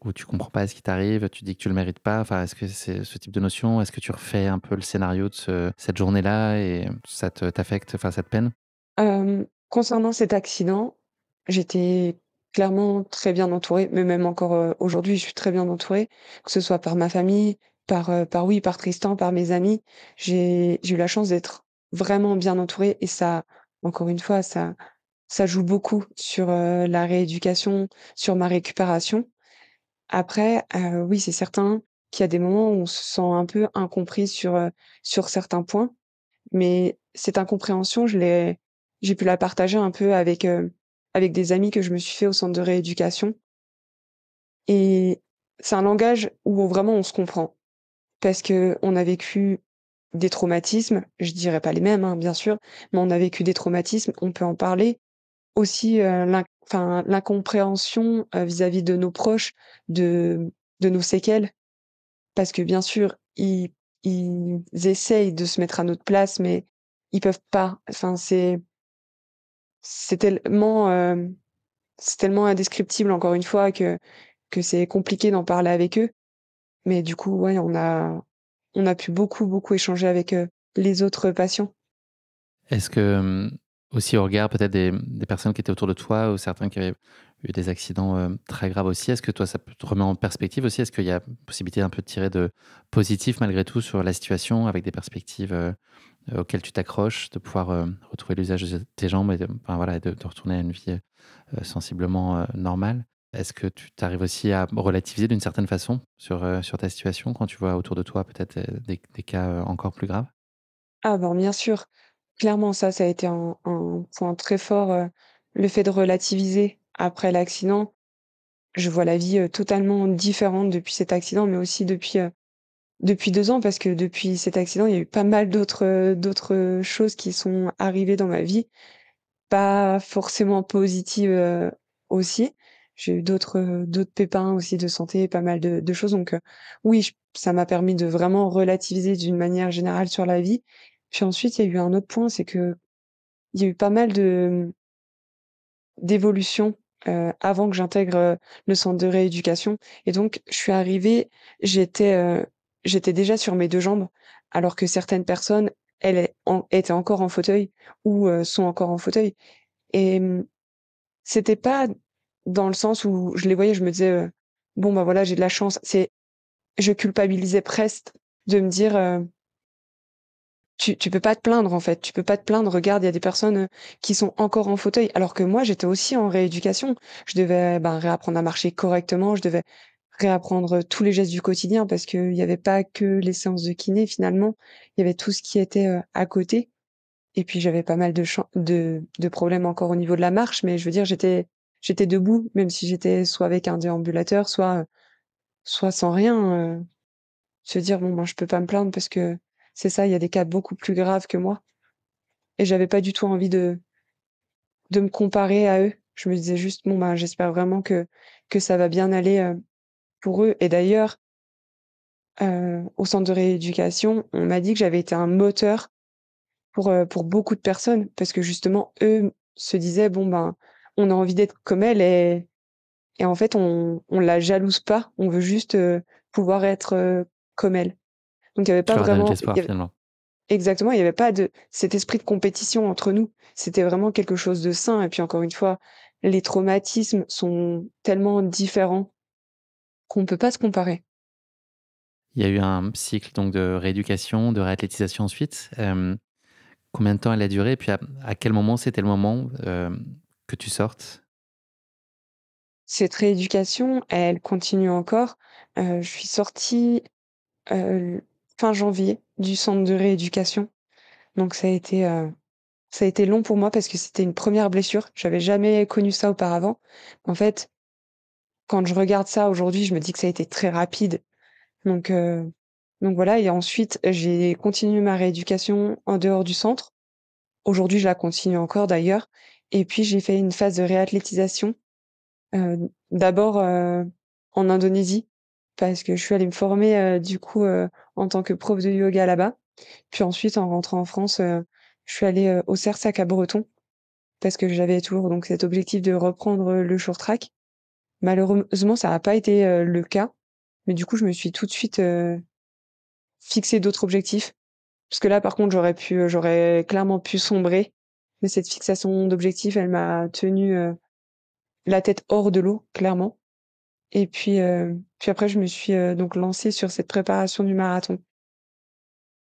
où tu comprends pas ce qui t'arrive, tu dis que tu le mérites pas? Enfin, est-ce que c'est ce type de notion? Est-ce que tu refais un peu le scénario de cette journée-là et ça t'affecte, enfin, ça te peine? Concernant cet accident, j'étais clairement très bien entourée, mais même encore, aujourd'hui, je suis très bien entourée, que ce soit par ma famille, par Tristan, par mes amis. J'ai eu la chance d'être vraiment bien entourée et ça, encore une fois, ça joue beaucoup sur, la rééducation, sur ma récupération. Après, oui, c'est certain qu'il y a des moments où on se sent un peu incompris sur certains points. Mais cette incompréhension, j'ai pu la partager un peu avec des amis que je me suis fait au centre de rééducation et c'est un langage où vraiment on se comprend parce qu'on a vécu des traumatismes, je dirais pas les mêmes, hein, bien sûr, mais on a vécu des traumatismes, on peut en parler. Aussi, l'incompréhension, vis-à-vis de nos proches, de nos séquelles, parce que bien sûr, ils essayent de se mettre à notre place, mais ils peuvent pas. Enfin, c'est tellement, c'est tellement indescriptible encore une fois que c'est compliqué d'en parler avec eux. Mais du coup, ouais, on a pu beaucoup, beaucoup échanger avec, les autres patients. Est-ce que, aussi au regard peut-être des personnes qui étaient autour de toi ou certains qui avaient eu des accidents, très graves aussi, est-ce que toi ça te remet en perspective aussi? Est-ce qu'il y a possibilité un peu de tirer de positif malgré tout sur la situation avec des perspectives, auxquelles tu t'accroches, de pouvoir, retrouver l'usage de tes jambes et enfin voilà, et de retourner à une vie, sensiblement, normale? Est-ce que tu arrives aussi à relativiser d'une certaine façon sur ta situation quand tu vois autour de toi peut-être, des cas, encore plus graves? Ah ben, bien sûr, clairement ça a été un point très fort, le fait de relativiser après l'accident. Je vois la vie, totalement différente depuis cet accident, mais aussi depuis 2 ans parce que depuis cet accident, il y a eu pas mal d'autres choses qui sont arrivées dans ma vie, pas forcément positives, aussi. J'ai eu d'autres pépins aussi de santé, pas mal de choses donc oui, ça m'a permis de vraiment relativiser d'une manière générale sur la vie. Puis ensuite, il y a eu un autre point, c'est qu'il y a eu pas mal d'évolution, avant que j'intègre, le centre de rééducation et donc je suis arrivée, j'étais, j'étais déjà sur mes 2 jambes, alors que certaines personnes, elles étaient encore en fauteuil ou, sont encore en fauteuil et c'était pas dans le sens où je les voyais, je me disais, «Bon, bah, voilà, j'ai de la chance». Je culpabilisais presque de me dire, Tu peux pas te plaindre, en fait, tu peux pas te plaindre. Regarde, il y a des personnes, qui sont encore en fauteuil, alors que moi, j'étais aussi en rééducation. Je devais, ben, réapprendre à marcher correctement, je devais réapprendre, tous les gestes du quotidien parce qu'il y avait pas que les séances de kiné, finalement. Il y avait tout ce qui était, à côté et puis j'avais pas mal de problèmes encore au niveau de la marche, mais je veux dire, j'étais debout, même si j'étais soit avec un déambulateur, soit sans rien, se dire: «Bon, ben, je peux pas me plaindre parce que c'est ça, il y a des cas beaucoup plus graves que moi». Et j'avais pas du tout envie de me comparer à eux. Je me disais juste: «Bon, bah, j'espère vraiment que ça va bien aller, pour eux» et d'ailleurs, au centre de rééducation, on m'a dit que j'avais été un moteur pour beaucoup de personnes parce que justement, eux se disaient: «Bon, ben, on a envie d'être comme elle et en fait, on la jalouse pas, on veut juste, pouvoir être, comme elle». Donc il y avait Tu pas leur as donné de vraiment l'espoir il y avait finalement. exactement, il y avait pas de cet esprit de compétition entre nous. C'était vraiment quelque chose de sain et puis encore une fois, les traumatismes sont tellement différents qu'on peut pas se comparer. Il y a eu un cycle donc de rééducation, de réathlétisation ensuite. Combien de temps elle a duré? Et puis à quel moment c'était le moment, que tu sortes? Cette rééducation, elle continue encore. Je suis sortie, heu, fin janvier du centre de rééducation, donc ça a été long pour moi parce que c'était une première blessure. J'avais jamais connu ça auparavant. En fait, quand je regarde ça aujourd'hui, je me dis que ça a été très rapide. Donc heu, donc voilà et ensuite, j'ai continué ma rééducation en dehors du centre. Aujourd'hui, je la continue encore d'ailleurs et puis j'ai fait une phase de réathlétisation, d'abord, en Indonésie parce que je suis allée me former, du coup, en tant que prof de yoga là-bas. Puis ensuite, en rentrant en France, je suis allée, au Cersac-à-Breton parce que j'avais toujours donc cet objectif de reprendre, le short track. Malheureusement, ça a pas été, le cas, mais du coup, je me suis tout de suite, fixé d'autres objectifs. Parce que là, par contre, j'aurais clairement pu sombrer, mais cette fixation d'objectifs, elle m'a tenue, la tête hors de l'eau, clairement. Et puis après, je me suis, donc lancée sur cette préparation du marathon.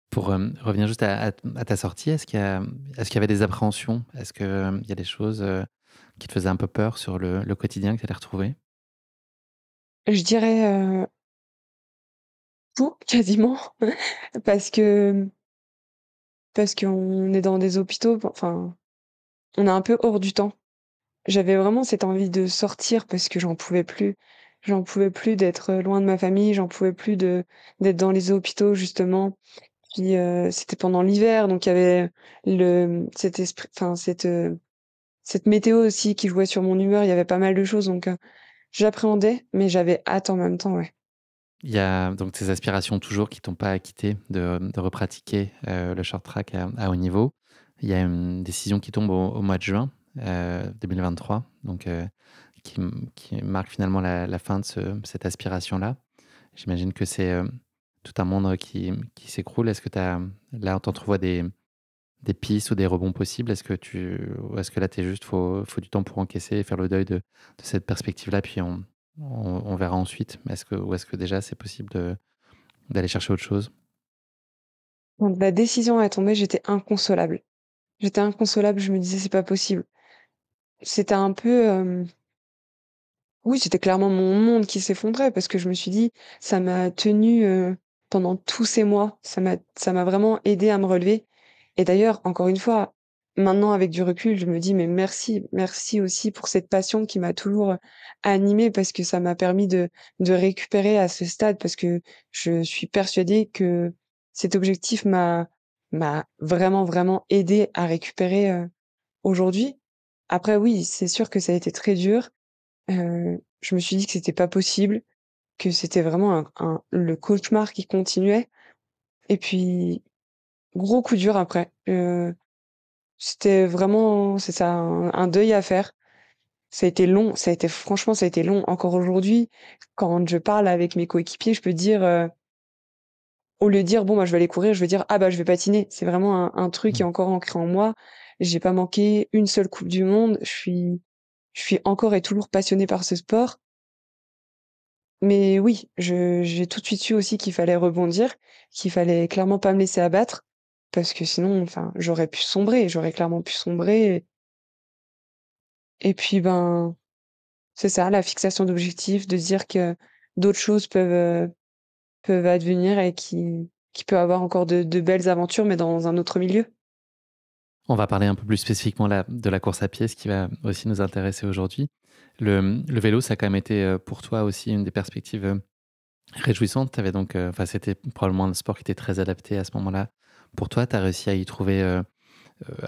Pour, revenir juste à ta sortie, est-ce qu'il y avait des appréhensions? Est-ce que, il y a des choses, qui te faisaient un peu peur sur le quotidien que tu allais retrouver? Je dirais, tout, quasiment, parce que parce qu'on est dans des hôpitaux, enfin, on est un peu hors du temps. J'avais vraiment cette envie de sortir parce que j'en pouvais plus. J'en pouvais plus d'être, loin de ma famille, j'en pouvais plus d'être dans les hôpitaux justement. Puis, c'était pendant l'hiver, donc il y avait cet esprit enfin cette météo aussi qui jouait sur mon humeur, il y avait pas mal de choses donc, j'appréhendais, mais j'avais hâte en même temps, ouais. Il y a donc ces aspirations toujours qui t'ont pas quitté de repratiquer, le short track à haut niveau. Il y a une décision qui tombe au mois de juin, 2023, donc qui marque finalement la fin de cette aspiration-là. J'imagine que c'est, tout un monde qui s'écroule. Est-ce que là, tu entrevois des pistes ou des rebonds possibles? Ou est-ce que là, tu juste faut du temps pour encaisser et faire le deuil de cette perspective-là, puis on verra ensuite? Mais est-ce que déjà c'est possible d'aller chercher autre chose? Quand la décision est tombée, j'étais inconsolable. J'étais inconsolable, je me disais: «C'est pas possible». C'était un peu, oui, c'était clairement mon monde qui s'effondrait parce que je me suis dit: «Ça m'a tenue, pendant tous ces mois, ça m'a vraiment aidée à me relever». Et d'ailleurs, encore une fois, maintenant avec du recul, je me dis: «Mais merci, merci aussi pour cette passion qui m'a toujours, animée» parce que ça m'a permis de récupérer à ce stade parce que je suis persuadée que cet objectif m'a vraiment, vraiment aidée à récupérer, aujourd'hui. Après oui, c'est sûr que ça a été très dur. Je me suis dit que c'était pas possible, que c'était vraiment le cauchemar qui continuait et puis gros coup dur après. C'était vraiment c'est ça, un deuil à faire. Ça a été long, ça a été franchement, ça a été long. Encore aujourd'hui, quand je parle avec mes coéquipiers, je peux dire, au lieu de dire: «Bon, bah, je vais aller courir», je vais dire: «Ah, bah, je vais patiner». C'est vraiment un truc qui est Mmh. encore ancré en moi. J'ai pas manqué une seule coupe du monde. Je suis encore et toujours passionnée par ce sport. Mais oui, je j'ai tout de suite su aussi qu'il fallait rebondir, qu'il fallait clairement pas me laisser abattre parce que sinon, enfin, j'aurais pu sombrer, j'aurais clairement pu sombrer et puis, ben, c'est ça, la fixation d'objectifs, de dire que d'autres choses peuvent advenir et qu'il peut avoir encore de belles aventures, mais dans un autre milieu. On va parler un peu plus spécifiquement là de la course à pied, ce qui va aussi nous intéresser aujourd'hui. Le vélo, ça a quand même été, pour toi aussi une des perspectives, réjouissantes. Tu donc, enfin, c'était probablement un sport qui était très adapté à ce moment-là. Pour toi, tu as réussi à y trouver,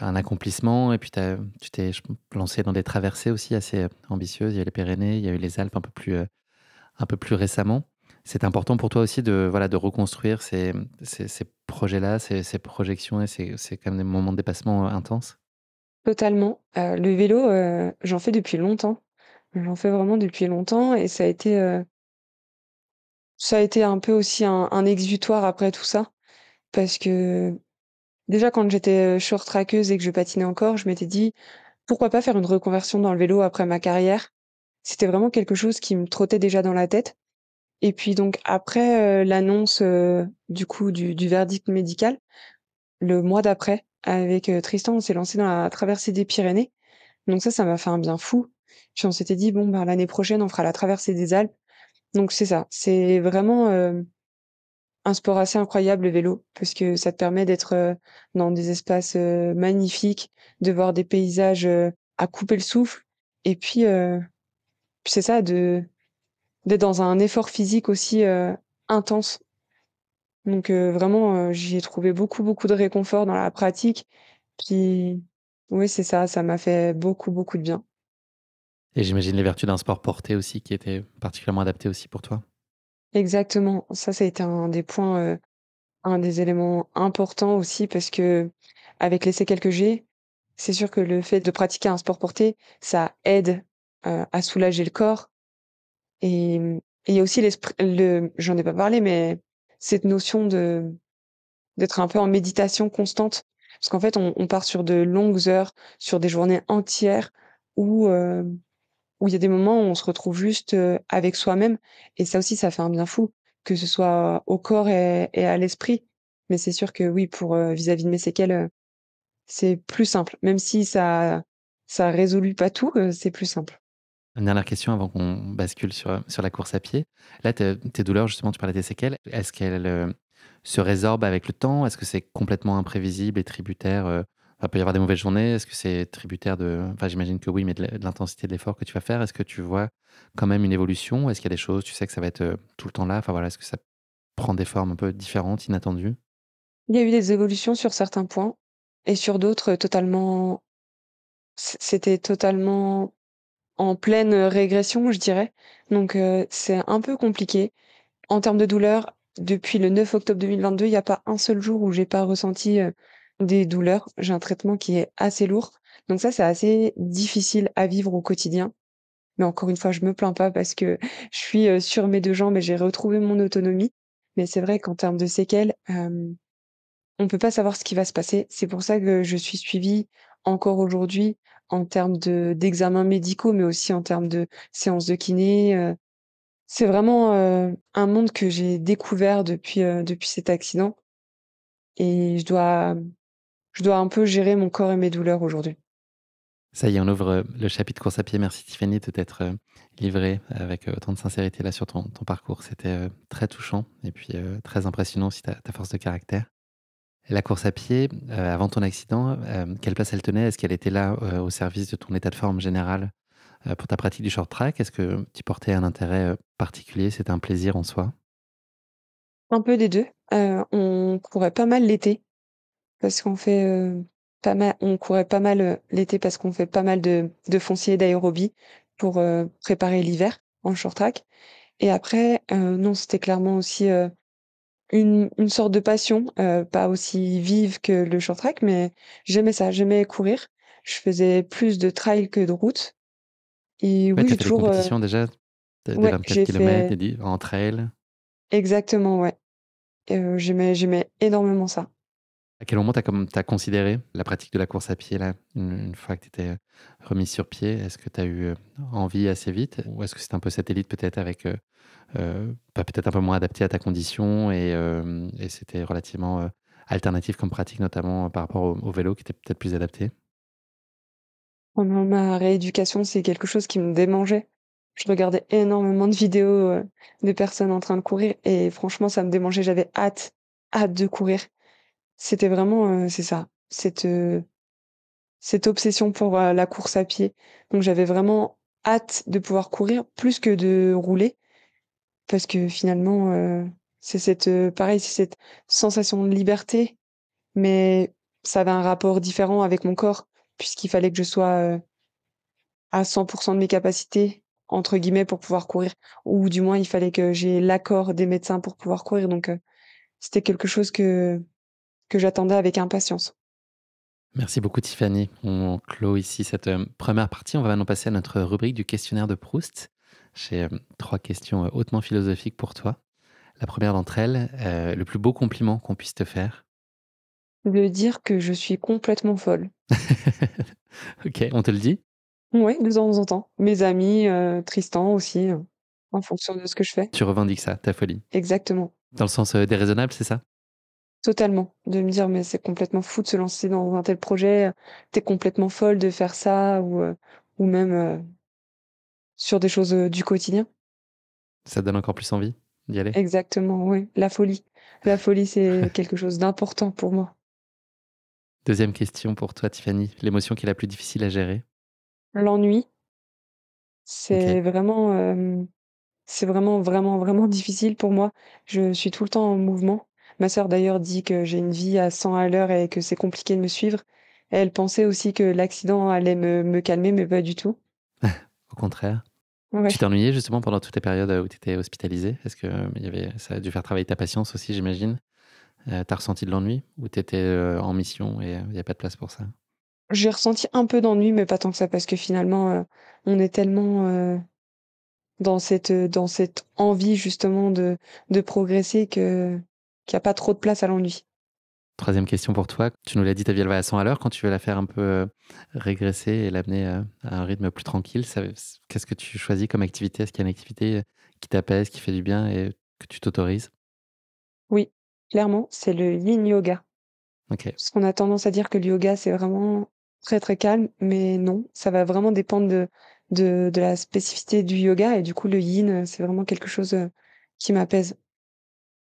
un accomplissement et puis tu t'es lancé dans des traversées aussi assez, ambitieuses. Il y a les Pyrénées, il y a eu les Alpes un peu plus récemment. C'est important pour toi aussi de, voilà, de reconstruire ces projets-là, ces projections et c'est quand même des moments de dépassement, intenses? Totalement. Le vélo, j'en fais depuis longtemps. J'en fais vraiment depuis longtemps et ça a été un peu aussi un exutoire après tout ça parce que Déjà quand j'étais, short trackeuse et que je patinais encore, je m'étais dit: «Pourquoi pas faire une reconversion dans le vélo après ma carrière?» C'était vraiment quelque chose qui me trottait déjà dans la tête et puis donc après, l'annonce, du coup du verdict médical, le mois d'après, avec, Tristan, on s'est lancé dans la traversée des Pyrénées. Donc ça m'a fait un bien fou. Puis on s'était dit: «Bon, ben, l'année prochaine, on fera la traversée des Alpes». Donc c'est ça, c'est vraiment, un sport assez incroyable, le vélo, parce que ça te permet d'être, dans des espaces, magnifiques, de voir des paysages, à couper le souffle et puis c'est ça, d'être dans un effort physique aussi, intense. Donc vraiment, j'y ai trouvé beaucoup, beaucoup de réconfort dans la pratique. Puis oui, c'est ça, ça m'a fait beaucoup, beaucoup de bien. Et j'imagine les vertus d'un sport porté aussi qui étaient particulièrement adapté aussi pour toi? Exactement, ça a été un des points, un des éléments importants aussi parce qu'avec les séquelles que j'ai, c'est sûr que le fait de pratiquer un sport porté, ça aide, à soulager le corps et il y a aussi j'en ai pas parlé, mais cette notion d'être un peu en méditation constante. Parce qu'en fait, on part sur de longues heures, sur des journées entières où, où il y a des moments où on se retrouve juste, avec soi-même et ça aussi, ça fait un bien fou, que ce soit au corps et à l'esprit. Mais c'est sûr que oui, pour, vis-à-vis de mes séquelles, c'est plus simple. Même si ça résout pas tout, c'est plus simple. Une dernière question avant qu'on bascule sur la course à pied. Là, tes douleurs, justement, tu parlais des séquelles. Est-ce qu'elles, se résorbent avec le temps? Est-ce que c'est complètement imprévisible et tributaire, enfin, peut y avoir des mauvaises journées? Est-ce que c'est tributaire de enfin, j'imagine que oui, mais de l'intensité de l'effort que tu vas faire? Est-ce que tu vois quand même une évolution? Est-ce qu'il y a des choses, tu sais que ça va être, tout le temps là? Enfin, voilà, est-ce que ça prend des formes un peu différentes, inattendues? Il y a eu des évolutions sur certains points et sur d'autres, totalement c'était totalement en pleine, régression, je dirais. Donc c'est un peu compliqué. En termes de douleur, depuis le 9 octobre 2022, il y a pas un seul jour où j'ai pas ressenti, des douleurs. J'ai un traitement qui est assez lourd, donc ça, c'est assez difficile à vivre au quotidien. Mais encore une fois, je me plains pas parce que je suis, sur mes 2 jambes et j'ai retrouvé mon autonomie. Mais c'est vrai qu'en termes de séquelles, on peut pas savoir ce qui va se passer. C'est pour ça que je suis suivie encore aujourd'hui en termes d'examens médicaux, mais aussi en termes de séances de kiné, c'est vraiment, un monde que j'ai découvert depuis cet accident et je dois un peu gérer mon corps et mes douleurs aujourd'hui. Ça y est, on ouvre, le chapitre course à pied. Merci Tiffany de t'être, livrée avec, autant de sincérité là sur ton parcours. C'était, très touchant et puis, très impressionnant aussi ta force de caractère. Et la course à pied, avant ton accident, quelle place elle tenait? Est-ce qu'elle était là, au service de ton état de forme général, pour ta pratique du short track? Est-ce que tu portais un intérêt, particulier? C'était un plaisir en soi? Un peu des 2. On courait pas mal l'été parce qu'on fait, pas mal on courait pas mal, l'été parce qu'on fait pas mal de foncier et d'aérobie pour, préparer l'hiver en short track et après, non, c'était clairement aussi, une sorte de passion, pas aussi vive que le short track, mais j'aimais ça, j'aimais courir. Je faisais plus de trail que de route et Ouais, oui, tu as j'ai fait des toujours, compétitions déjà? Des ouais, 24 j'ai kilomètres, fait des 10 en trail? exactement, ouais, j'aimais énormément ça. À quel moment tu considéré la pratique de la course à pied là, une fois que tu étais, remise sur pied? Est-ce que tu as eu, envie assez vite? Ou est-ce que c'est un peu satellite peut-être avec, bah, peut-être un peu moins adapté à ta condition et c'était relativement, alternatif comme pratique notamment, par rapport au vélo qui était peut-être plus adapté? Pendant ma rééducation, c'est quelque chose qui me démangeait. Je regardais énormément de vidéos, de personnes en train de courir et franchement, ça me démangeait. J'avais hâte de courir. C'était vraiment, c'est ça, cette obsession pour, la course à pied. Donc j'avais vraiment hâte de pouvoir courir plus que de rouler parce que finalement, c'est cette, pareil, c'est cette sensation de liberté, mais ça avait un rapport différent avec mon corps puisqu'il fallait que je sois, à 100 de mes capacités, entre guillemets, pour pouvoir courir ou du moins il fallait que j'ai l'accord des médecins pour pouvoir courir donc c'était quelque chose que j'attendais avec impatience. Merci beaucoup Tiffany. On clôt ici cette, 1re partie. On va maintenant passer à notre rubrique du questionnaire de Proust. J'ai, 3 questions, hautement philosophiques pour toi. La première d'entre elles, le plus beau compliment qu'on puisse te faire? De dire que je suis complètement folle. OK, on te le dit? Ouais, de temps en temps. Mes amis, Tristan aussi, en fonction de ce que je fais. Tu revendiques ça, ta folie? Exactement, Dans le sens, déraisonnable, c'est ça? totalement. De me dire: «Mais c'est complètement fou de se lancer dans un tel projet, tu complètement folle de faire ça» ou même, sur des choses, du quotidien. Ça te donne encore plus envie d'y aller? Exactement, ouais, la folie. La folie, c'est quelque chose d'important pour moi. Deuxième question pour toi, Tiffany, l'émotion qui est la plus difficile à gérer? L'ennui, OK. c'est vraiment, vraiment, vraiment difficile pour moi. Je suis tout le temps en mouvement. Ma sœur d'ailleurs dit que j'ai une vie à 100 à l'heure et que c'est compliqué de me suivre. Elle pensait aussi que l'accident allait me calmer, mais pas du tout. Au contraire? Tu Ouais. t'ennuyais justement pendant toutes les périodes, où tu étais hospitalisée? Est-ce que, il y avait ça a dû faire travailler ta patience aussi, j'imagine? Tu ressenti de l'ennui ou tu étais, en mission et il y a pas de place pour ça? J'ai ressenti un peu d'ennui, mais pas tant que ça, parce que finalement, on est tellement, dans cette envie justement de progresser qu'il y a pas trop de place à l'ennui. Troisième question pour toi. Tu nous l'as dit, ta vie, elle va à 100 à l'heure. Quand tu veux la faire un peu, régresser et l'amener, à un rythme plus tranquille, ça qu'est-ce que tu choisis comme activité? Est-ce qu'il y a une activité, qui t'apaise, qui fait du bien et que tu t'autorises? Oui, clairement, c'est le yin yoga. OK. Parce qu'on a tendance à dire que le yoga, c'est vraiment très, très calme, mais non, ça va vraiment dépendre de la spécificité du yoga et du coup, le yin, c'est vraiment quelque chose, qui m'apaise.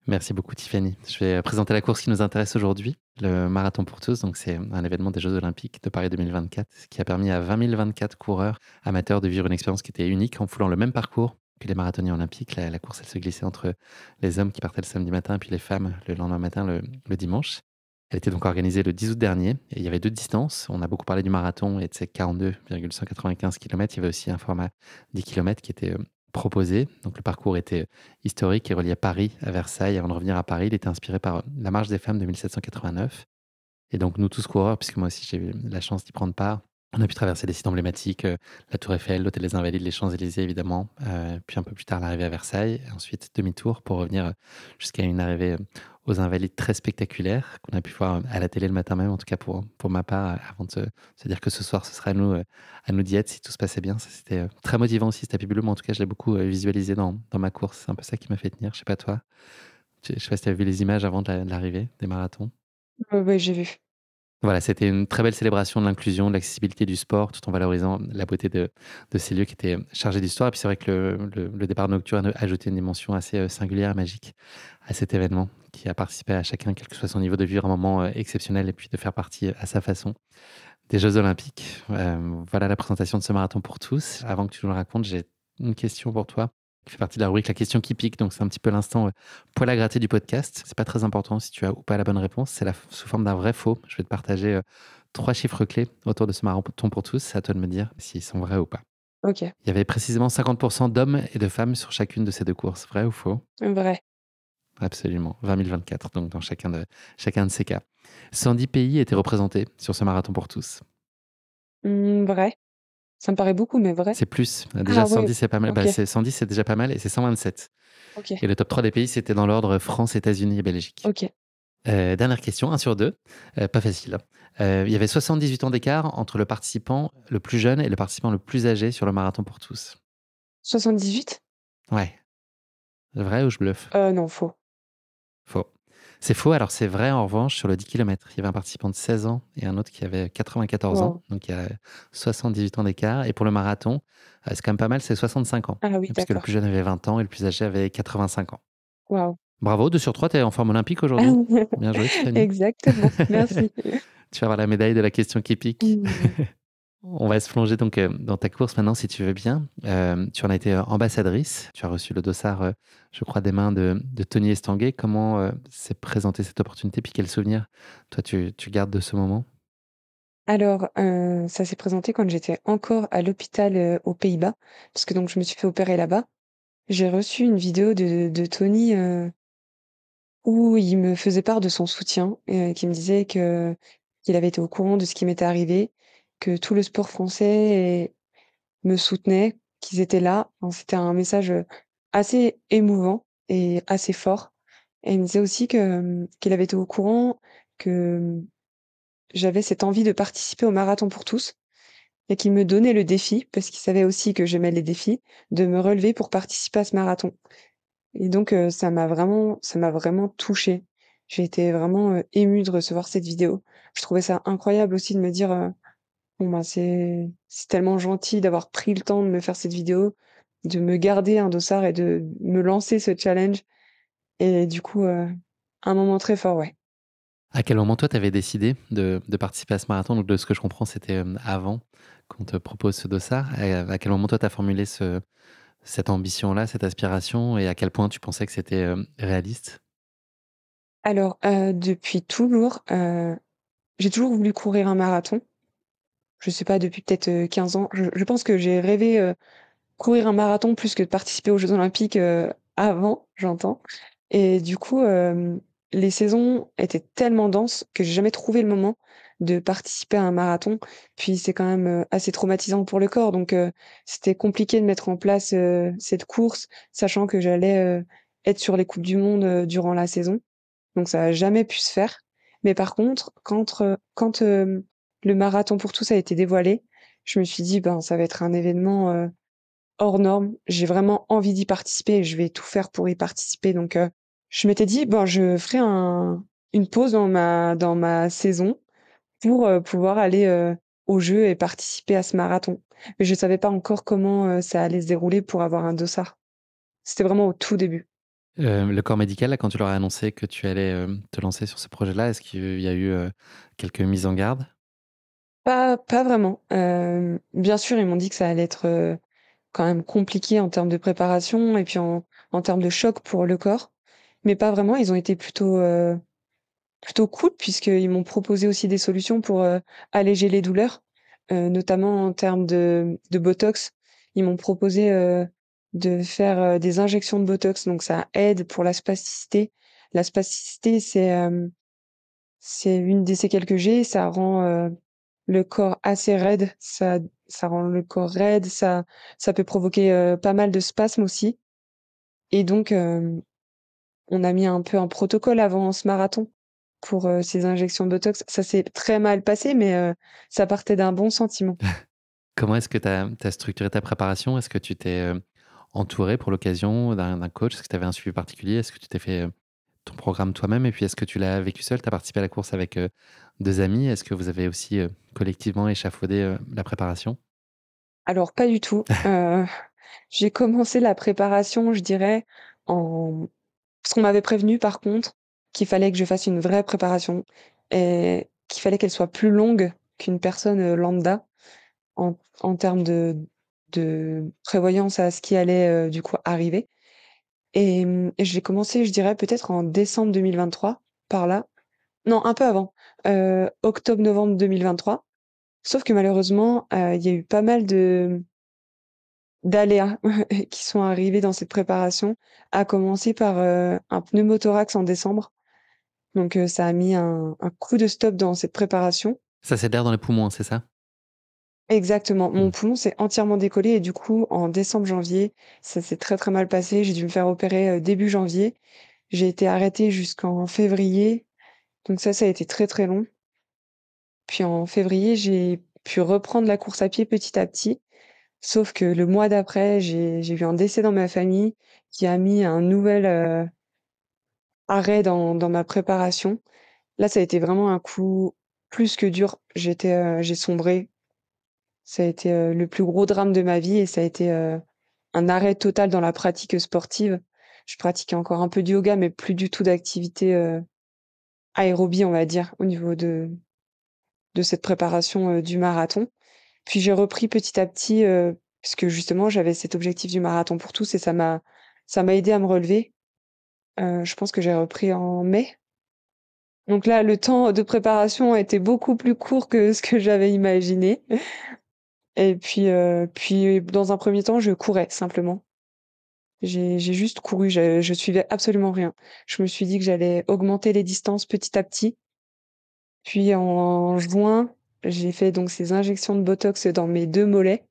Merci beaucoup Tiffany. Je vais présenter la course qui nous intéresse aujourd'hui, le Marathon pour tous. Donc c'est un événement des Jeux olympiques de Paris 2024 qui a permis à 20 024 coureurs amateurs de vivre une expérience qui était unique en foulant le même parcours que les marathoniens olympiques. La course, elle se glissait entre les hommes qui partaient le samedi matin et puis les femmes le lendemain matin, le dimanche. Elle était donc organisée le 10 août dernier et il y avait deux distances. On a beaucoup parlé du marathon et de ses 42,195 km. Il y avait aussi un format 10 km qui était proposé. Donc le parcours était historique et reliait Paris à Versailles. Avant de revenir à Paris, il était inspiré par la marche des femmes de 1789. Et donc nous tous coureurs, puisque moi aussi j'ai eu la chance d'y prendre part, on a pu traverser des sites emblématiques, la Tour Eiffel, l'Hôtel des Invalides, les Champs-Élysées évidemment, puis un peu plus tard l'arrivée à Versailles, et ensuite demi-tour pour revenir, jusqu'à une arrivée, aux Invalides très spectaculaire qu'on a pu voir, à la télé le matin même, en tout cas pour ma part, avant de se dire que ce soir ce serait à nous d'y être si tout se passait bien. Ça c'était, très motivant aussi ce tapis bleu. Moi en tout cas je l'ai beaucoup, visualisé dans ma course. C'est un peu ça qui m'a fait tenir. Je sais pas toi? Je sais pas si tu as vu les images avant de l'arrivée des marathons? Ouais, ouais, j'ai vu. Voilà, c'était une très belle célébration de l'inclusion, de l'accessibilité du sport, tout en valorisant la beauté de ces lieux qui étaient chargés d'histoire. Et puis c'est vrai que le départ nocturne a ajouté une dimension assez, singulière et magique à cet événement, qui a participé à chacun, quel que soit son niveau de vivre un moment, exceptionnel et puis de faire partie, à sa façon, des Jeux olympiques. Voilà la présentation de ce marathon pour tous. Avant que tu nous le racontes, j'ai une question pour toi, qui fait partie de la rubrique «La question qui pique», donc c'est un petit peu l'instant, poil à gratter du podcast. C'est pas très important si tu as ou pas la bonne réponse, c'est sous forme d'un vrai faux. Je vais te partager, 3 chiffres clés autour de ce marathon pour tous. C'est à toi de me dire s'ils sont vrais ou pas. OK, Il y avait précisément 50 d'hommes et de femmes sur chacune de ces 2 courses. Vrai ou faux? vrai. Absolument, 20 024, donc dans chacun de ces cas. 110 pays étaient représentés sur ce marathon pour tous. Vrai. Ça me paraît beaucoup, mais vrai. C'est plus. Déjà Ah ouais, 110 c'est pas mal. OK, Bah, c'est 110 c'est déjà pas mal et c'est 127. OK, Et le top 3 des pays, c'était dans l'ordre France, États-Unis et Belgique. OK. Dernière question, 1 sur 2, pas facile, hein. Il y avait 78 ans d'écart entre le participant le plus jeune et le participant le plus âgé sur le marathon pour tous. 78? Ouais, vrai ou je bluffe? Non, faux. Faux. C'est faux, alors c'est vrai en revanche sur le 10 kilomètres. Il y avait un participant de 16 ans et un autre qui avait 94 ans, Waouh. donc il y a 78 ans d'écart. Et pour le marathon, c'est quand même pas mal, c'est 65 ans, Ah oui, puisque le plus d'accord. jeune avait 20 ans et le plus âgé avait 85 ans. Waouh. Bravo, 2 sur 3, tu es en forme olympique aujourd'hui. Bien joué Tiffany. Exactement, merci. Tu vas avoir la médaille de la question qui pique. Mmh. On va se plonger donc, dans ta course maintenant si tu veux bien. Tu en as été, ambassadrice. Tu as reçu le dossard, je crois des mains de Tony Estanguet. Comment, s'est présentée cette opportunité? Puis quel souvenir, toi, tu gardes de ce moment? Alors, ça s'est présenté quand j'étais encore à l'hôpital, aux Pays-Bas, parce que donc je me suis fait opérer là-bas. J'ai reçu une vidéo de Tony, où il me faisait part de son soutien et qui me disait qu'il avait été au courant de ce qui m'était arrivé, que tout le sport français me soutenait, qu'ils étaient là. Enfin, c'était un message, assez émouvant et assez fort et il me disait aussi qu'il avait été au courant que, j'avais cette envie de participer au Marathon pour tous et qu'il me donnait le défi, parce qu'il savait aussi que j'aimais les défis, de me relever pour participer à ce marathon. Et donc ça m'a vraiment touchée. J'ai été vraiment, émue de recevoir cette vidéo. Je trouvais ça incroyable aussi de me dire, bon, ben, c'est tellement gentil d'avoir pris le temps de me faire cette vidéo, de me garder un dossard et de me lancer ce challenge et du coup, un moment très fort, ouais. À quel moment toi, tu avais décidé de participer à ce marathon? Donc de ce que je comprends, c'était, avant qu'on te propose ce dossard. Et à quel moment toi, tu as formulé cette ambition-là, cette aspiration et à quel point tu pensais que c'était, réaliste? Alors, depuis toujours, j'ai toujours voulu courir un marathon. Je sais pas, depuis peut-être, 15 ans. Je pense que j'ai rêvé, courir un marathon plus que de participer aux Jeux olympiques, avant, j'entends et du coup, les saisons étaient tellement denses que j'ai jamais trouvé le moment de participer à un marathon. Puis c'est quand même, assez traumatisant pour le corps donc c'était compliqué de mettre en place, cette course, sachant que j'allais, être sur les coupes du monde, durant la saison. Donc ça a jamais pu se faire. Mais par contre, quand le marathon pour tous a été dévoilé, je me suis dit: «Ben, ça va être un événement, hors norme. J'ai vraiment envie d'y participer et je vais tout faire pour y participer». Donc je m'étais dit: «Ben, je ferai une pause dans ma saison pour, pouvoir aller, aux Jeux et participer à ce marathon». Mais je savais pas encore comment, ça allait se dérouler pour avoir un dossard. C'était vraiment au tout début. Le corps médical, là, quand tu leur as annoncé que tu allais, te lancer sur ce projet-là, est-ce qu'il y a eu, quelques mises en garde? Pas vraiment. Bien sûr, ils m'ont dit que ça allait être, quand même compliqué en termes de préparation et puis en termes de choc pour le corps, mais pas vraiment. Ils ont été plutôt cool puisqu'ils m'ont proposé aussi des solutions pour, alléger les douleurs, notamment en termes de botox. Ils m'ont proposé, de faire, des injections de botox, donc ça aide pour la spasticité. La spasticité, c'est une des séquelles que j'ai, ça rend, le corps assez raide, ça rend le corps raide, ça peut provoquer, pas mal de spasmes aussi et donc on a mis un peu un protocole avant ce marathon pour, ces injections de botox. Ça s'est très mal passé mais ça partait d'un bon sentiment. Comment est-ce que tu as structuré ta préparation? Est-ce que tu t'es, entouré pour l'occasion d'un coach? Est-ce que tu avais un suivi particulier? Est-ce que tu t'es fait, ton programme toi-même et puis est-ce que tu l'as vécu seul? Tu as participé à la course avec, 2 amis? Est-ce que vous avez aussi, collectivement échafaudé, la préparation? Alors pas du tout, j'ai commencé la préparation, je dirais, en parce qu'on m'avait prévenu par contre qu'il fallait que je fasse une vraie préparation et qu'il fallait qu'elle soit plus longue qu'une personne, lambda en termes de prévoyance à ce qui allait, du coup arriver et j'ai commencé, je dirais peut-être en décembre 2023, par là. Non, un peu avant, octobre-novembre 2023. Sauf que malheureusement, il y a eu pas mal d'aléas qui sont arrivés dans cette préparation, à commencer par, un pneumothorax en décembre. Donc ça a mis un coup de stop dans cette préparation. Ça c'est de l'air dans les poumons, c'est ça? Exactement. Mon Mmh. poumon s'est entièrement décollé et du coup, en décembre-janvier, ça s'est très, très mal passé. J'ai dû me faire opérer, début janvier. J'ai été arrêtée jusqu'en février, donc ça a été très, très long. Puis en février, j'ai pu reprendre la course à pied petit à petit, sauf que le mois d'après, j'ai eu un décès dans ma famille qui a mis un nouvel, arrêt dans ma préparation. Là, ça a été vraiment un coup plus que dur. J'ai sombré. Ça a été, le plus gros drame de ma vie et ça a été, un arrêt total dans la pratique, sportive. Je pratiquais encore un peu de yoga, mais plus du tout d'activité, aérobie, on va dire, au niveau de cette préparation, du marathon. Puis j'ai repris petit à petit, puisque justement j'avais cet objectif du marathon pour tous et ça m'a aidée à me relever. Je pense que j'ai repris en mai. Donc là, le temps de préparation a été beaucoup plus court que ce que j'avais imaginé et puis dans un premier temps, je courais simplement. J'ai juste couru, je suivais absolument rien. Je me suis dit que j'allais augmenter les distances petit à petit. Puis en juin, j'ai fait donc ces injections de botox dans mes 2 mollets,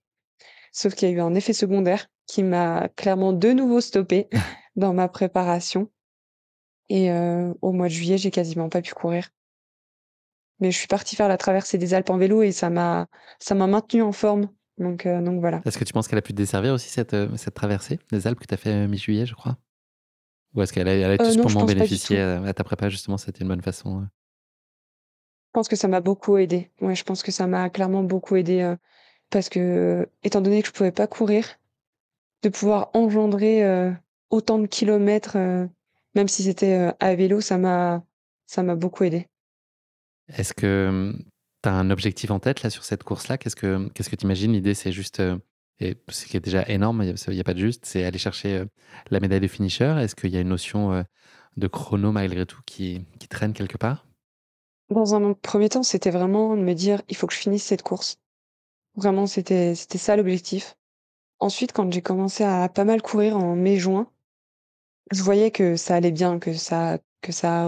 sauf qu'il y a eu un effet secondaire qui m'a clairement de nouveau stoppée dans ma préparation et au mois de juillet, j'ai quasiment pas pu courir. Mais je suis partie faire la traversée des Alpes en vélo et ça m'a maintenue en forme. Donc voilà. Est-ce que tu penses qu'elle a pu te desservir aussi cette traversée des Alpes que tu as fait, mi-juillet, je crois? Ou est-ce qu'elle a tout Non, je simplement pense pas du bénéficié, tout. à ta prépa justement, c'était une bonne façon, Je pense que ça m'a beaucoup aidée. Ouais, je pense que ça m'a clairement beaucoup aidée, parce que, étant donné que je pouvais pas courir, de pouvoir engendrer, autant de kilomètres, même si c'était, à vélo, ça m'a beaucoup aidée. Est-ce que, tu as un objectif en tête là sur cette course-là? Qu'est-ce que tu imagines? L'idée c'est juste, et ce qui est déjà énorme, il y a pas de juste, c'est aller chercher, la médaille de finisher. Est-ce qu'il y a une notion, de chrono malgré tout qui traîne quelque part? Dans un premier temps, c'était vraiment de me dire: «Il faut que je finisse cette course». Vraiment, c'était ça l'objectif. Ensuite, quand j'ai commencé à pas mal courir en mai-juin, je voyais que ça allait bien, que ça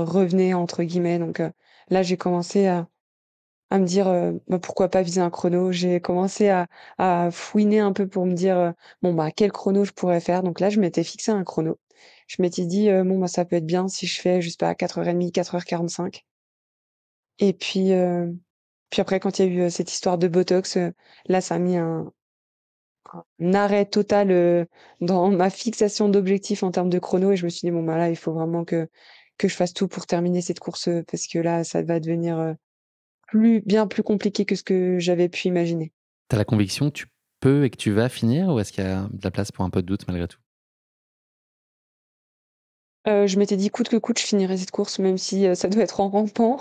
«revenait» entre guillemets, là, j'ai commencé à me dire, bah, pourquoi pas viser un chrono? J'ai commencé à fouiner un peu pour me dire, «Bon, bah, quel chrono je pourrais faire?» Donc là, je m'étais fixé un chrono. Je m'étais dit, «Bon, bah, ça peut être bien si je fais, je sais pas, 4h30, 4h45». Et puis après quand il y a eu, cette histoire de botox, là, ça a mis un arrêt total, dans ma fixation d'objectifs en termes de chrono et je me suis dit: «Bon, bah, là, il faut vraiment que je fasse tout pour terminer cette course, parce que là, ça va devenir, bien plus compliqué que ce que j'avais pu imaginer». Tu as la conviction que tu peux et que tu vas finir ou est-ce qu'il y a de la place pour un peu de doute malgré tout? Je m'étais dit: «Coûte que coûte, je finirai cette course, même si, ça doit être en rampant».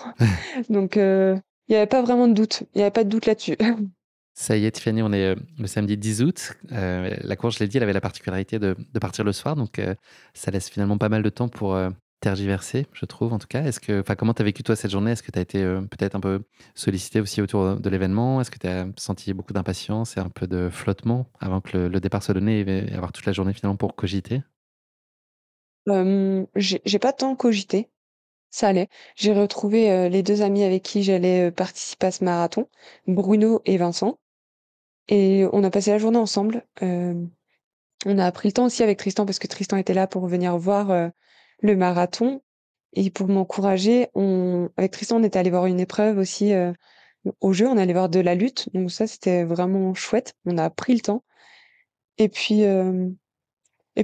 Donc il y avait pas vraiment de doute. Il y avait pas de doute là-dessus. Ça y est, Tiffany, on est, le samedi 10 août. La course, je l'ai dit, elle avait la particularité de partir le soir, donc ça laisse finalement pas mal de temps pour, tergiverser, je trouve, en tout cas. Comment tu as vécu, toi, cette journée? Est-ce que tu as été, peut-être un peu sollicité aussi autour de l'événement? Est-ce que tu as senti beaucoup d'impatience et un peu de flottement avant que le départ soit donné et avoir toute la journée finalement pour cogiter? J'ai pas tant cogité, ça allait. J'ai retrouvé, les 2 amis avec qui j'allais, participer à ce marathon, Bruno et Vincent, et on a passé la journée ensemble. On a pris le temps aussi avec Tristan parce que Tristan était là pour venir voir, le marathon et pour m'encourager, on avec Tristan, on était allé voir une épreuve aussi, au jeu, on est allé voir de la lutte, donc ça, c'était vraiment chouette. On a pris le temps et puis,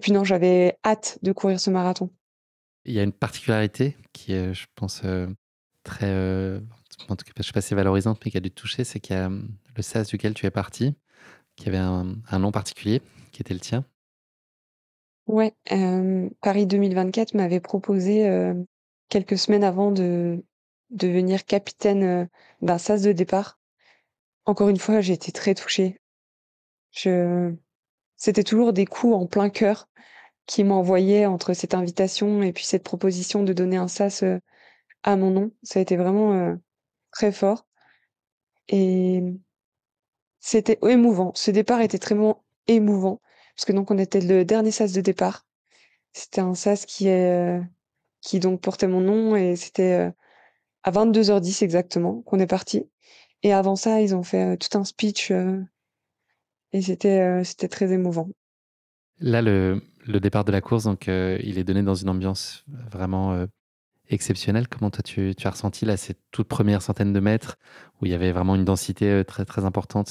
non, j'avais hâte de courir ce marathon. Il y a une particularité qui est, je pense, très, en tout cas, je sais pas si c'est valorisante, mais qui a dû te toucher, c'est qu'il y a, le sas duquel tu es parti, qui avait un nom particulier, qui était le tien. Ouais, Paris 2024 m'avait proposé, quelques semaines avant de devenir capitaine, d'un sas de départ. Encore une fois, j'ai été très touchée. Je C'était toujours des coups en plein cœur qui m'envoyaient entre cette invitation et puis cette proposition de donner un sas, à mon nom. Ça a été vraiment, très fort et c'était émouvant. Ce départ était très émouvant parce que donc on était le dernier sas de départ. C'était un sas qui donc portait mon nom et c'était, à 22h10 exactement qu'on est parti et avant ça, ils ont fait, tout un speech, et c'était très émouvant. Là, le départ de la course, donc, il est donné dans une ambiance vraiment, exceptionnelle. Comment toi tu as ressenti là ces toutes premières centaines de mètres où il y avait vraiment une densité, très, très importante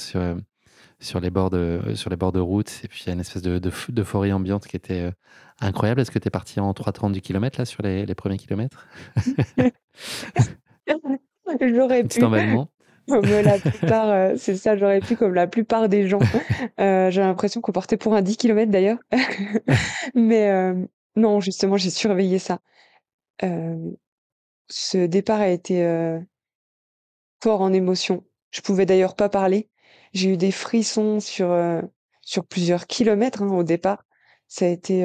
sur les bords de route et puis il y a une espèce d'euphorie ambiante qui était, incroyable. Est-ce que tu es parti en 3:30 du kilomètre là sur les premiers kilomètres? J'aurais Un petit pu, emballement? comme la plupart, c'est ça, j'aurais pu comme la plupart des gens. J'ai l'impression qu'on partait pour un 10 kilomètres d'ailleurs. Mais non, justement, j'ai surveillé ça. Hem, Ce départ a été, fort en émotion. Je pouvais d'ailleurs pas parler. J'ai eu des frissons sur plusieurs kilomètres, hein, au départ. Ça a été,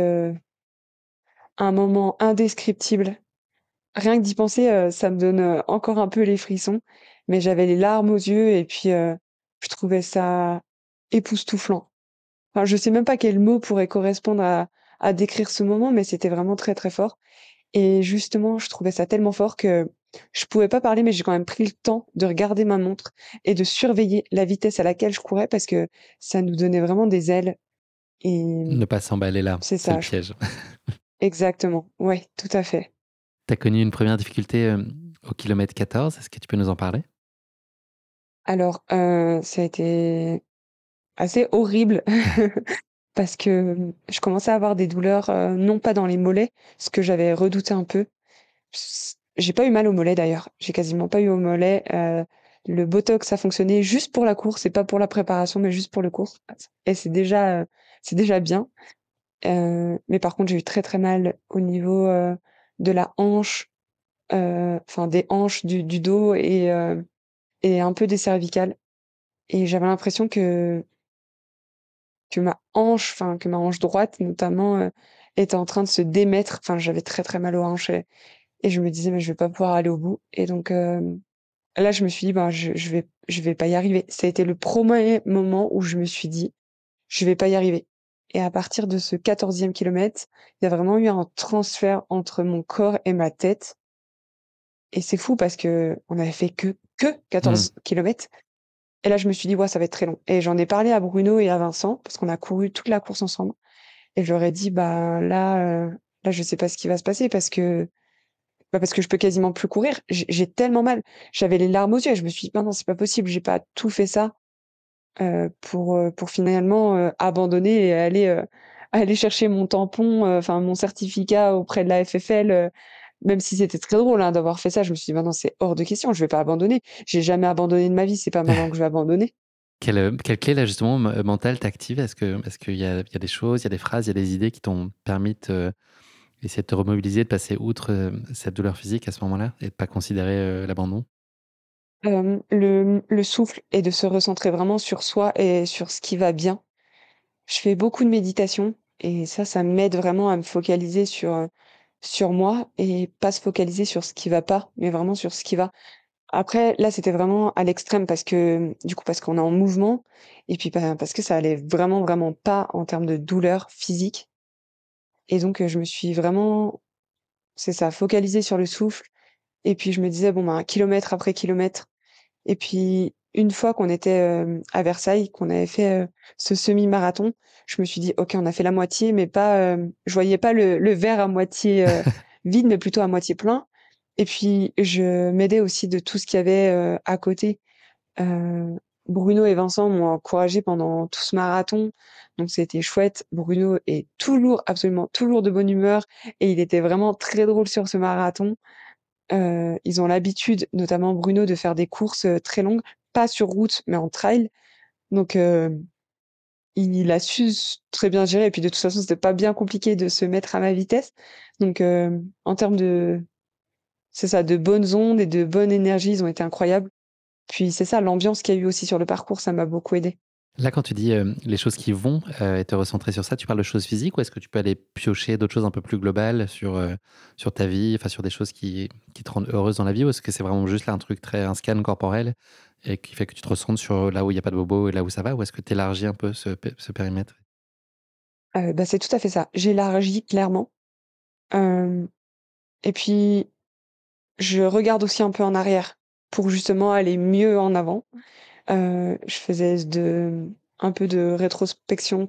un moment indescriptible. Rien que d'y penser, ça me donne, encore un peu les frissons, mais j'avais les larmes aux yeux et puis, je trouvais ça époustouflant. Enfin, je sais même pas quel mot pourrait correspondre à décrire ce moment, mais c'était vraiment très, très fort et justement, je trouvais ça tellement fort que je pouvais pas parler, mais j'ai quand même pris le temps de regarder ma montre et de surveiller la vitesse à laquelle je courais parce que ça nous donnait vraiment des ailes et Ne pas s'emballer là, c'est c'est le ça, je piège. exactement, ouais, tout à fait. Tu as connu une première difficulté, au kilomètre 14. Est-ce que tu peux nous en parler? Alors, ça a été assez horrible parce que, je commençais à avoir des douleurs, non pas dans les mollets, ce que j'avais redouté un peu. J'ai pas eu mal aux mollets d'ailleurs, j'ai quasiment pas eu aux mollets, le botox a fonctionné juste pour la course et pas pour la préparation, mais juste pour le course et c'est déjà bien. Mais par contre, j'ai eu très, très mal au niveau, de la hanche, enfin des hanches, du dos et un peu des cervicales et j'avais l'impression que ma hanche droite notamment, était en train de se démettre. Enfin, j'avais très, très mal aux hanches et je me disais: «Mais je vais pas pouvoir aller au bout» et donc là, je me suis dit: «Ben, je vais pas y arriver». Ça a été le premier moment où je me suis dit: «Je vais pas y arriver» et à partir de ce 14e kilomètre, il y a vraiment eu un transfert entre mon corps et ma tête et c'est fou parce qu'on avait fait que Mmh. 14 kilomètres et là, je me suis dit: «Ouais, ça va être très long» et j'en ai parlé à Bruno et à Vincent parce qu'on a couru toute la course ensemble et je leur ai dit: «Bah, là, je sais pas ce qui va se passer parce que je peux quasiment plus courir. J'ai tellement mal». J'avais les larmes aux yeux et je me suis dit: «Non, non, c'est pas possible, j'ai pas tout fait ça, pour finalement, abandonner et aller chercher mon tampon, enfin mon certificat auprès de la FFL», même si c'était très drôle, hein, d'avoir fait ça. Je me suis dit: «Bah non, c'est hors de question, je vais pas abandonner. J'ai jamais abandonné de ma vie, c'est pas maintenant que je vais abandonner». Quelle clé là justement mentale t'active? Est-ce qu'il y a des choses, il y a des phrases, il y a des idées qui t'ont permis de essayer de te remobiliser, de passer outre, cette douleur physique à ce moment-là et de pas considérer, l'abandon? Le souffle et de se recentrer vraiment sur soi et sur ce qui va bien. Je fais beaucoup de méditation et ça m'aide vraiment à me focaliser sur moi et pas se focaliser sur ce qui va pas, mais vraiment sur ce qui va. Après, là, c'était vraiment à l'extrême parce que, du coup, parce qu'on est en mouvement et puis, bah, parce que ça allait vraiment, vraiment pas en termes de douleur physique et donc je me suis vraiment, c'est ça, focalisée sur le souffle et puis je me disais: «Bon, ben, kilomètre après kilomètre». Et puis, une fois qu'on était, à Versailles, qu'on avait fait, ce semi-marathon, je me suis dit: «OK, on a fait la moitié, mais pas, je voyais pas le verre à moitié, vide, mais plutôt à moitié plein et puis je m'aidais aussi de tout ce qu'il y avait, à côté. Heu, Bruno et Vincent m'ont encouragée pendant tout ce marathon, donc c'était chouette. Bruno est toujours, absolument toujours de bonne humeur et il était vraiment très drôle sur ce marathon. Ils ont l'habitude, notamment Bruno, de faire des courses, très longues, pas sur route, mais en trail. Donc, il a su très bien gérer et puis de toute façon, c'était pas bien compliqué de se mettre à ma vitesse. Donc, en termes de c'est ça, de bonnes ondes et de bonne énergie, ils ont été incroyables. Puis c'est ça, l'ambiance qu'il y a eu aussi sur le parcours, ça m'a beaucoup aidée. Là, quand tu dis, les choses qui vont, et te recentrer sur ça, tu parles de choses physiques ou est-ce que tu peux aller piocher d'autres choses un peu plus globales sur ta vie, enfin sur des choses qui te rendent heureuse dans la vie? Ou est-ce que c'est vraiment juste là un scan corporel et qui fait que tu te recentres sur là où il y a pas de bobo et là où ça va? Ou est-ce que tu élargis un peu ce périmètre? Bah, c'est tout à fait ça. J'élargis clairement, hem et puis je regarde aussi un peu en arrière pour justement aller mieux en avant. Je faisais un peu de rétrospection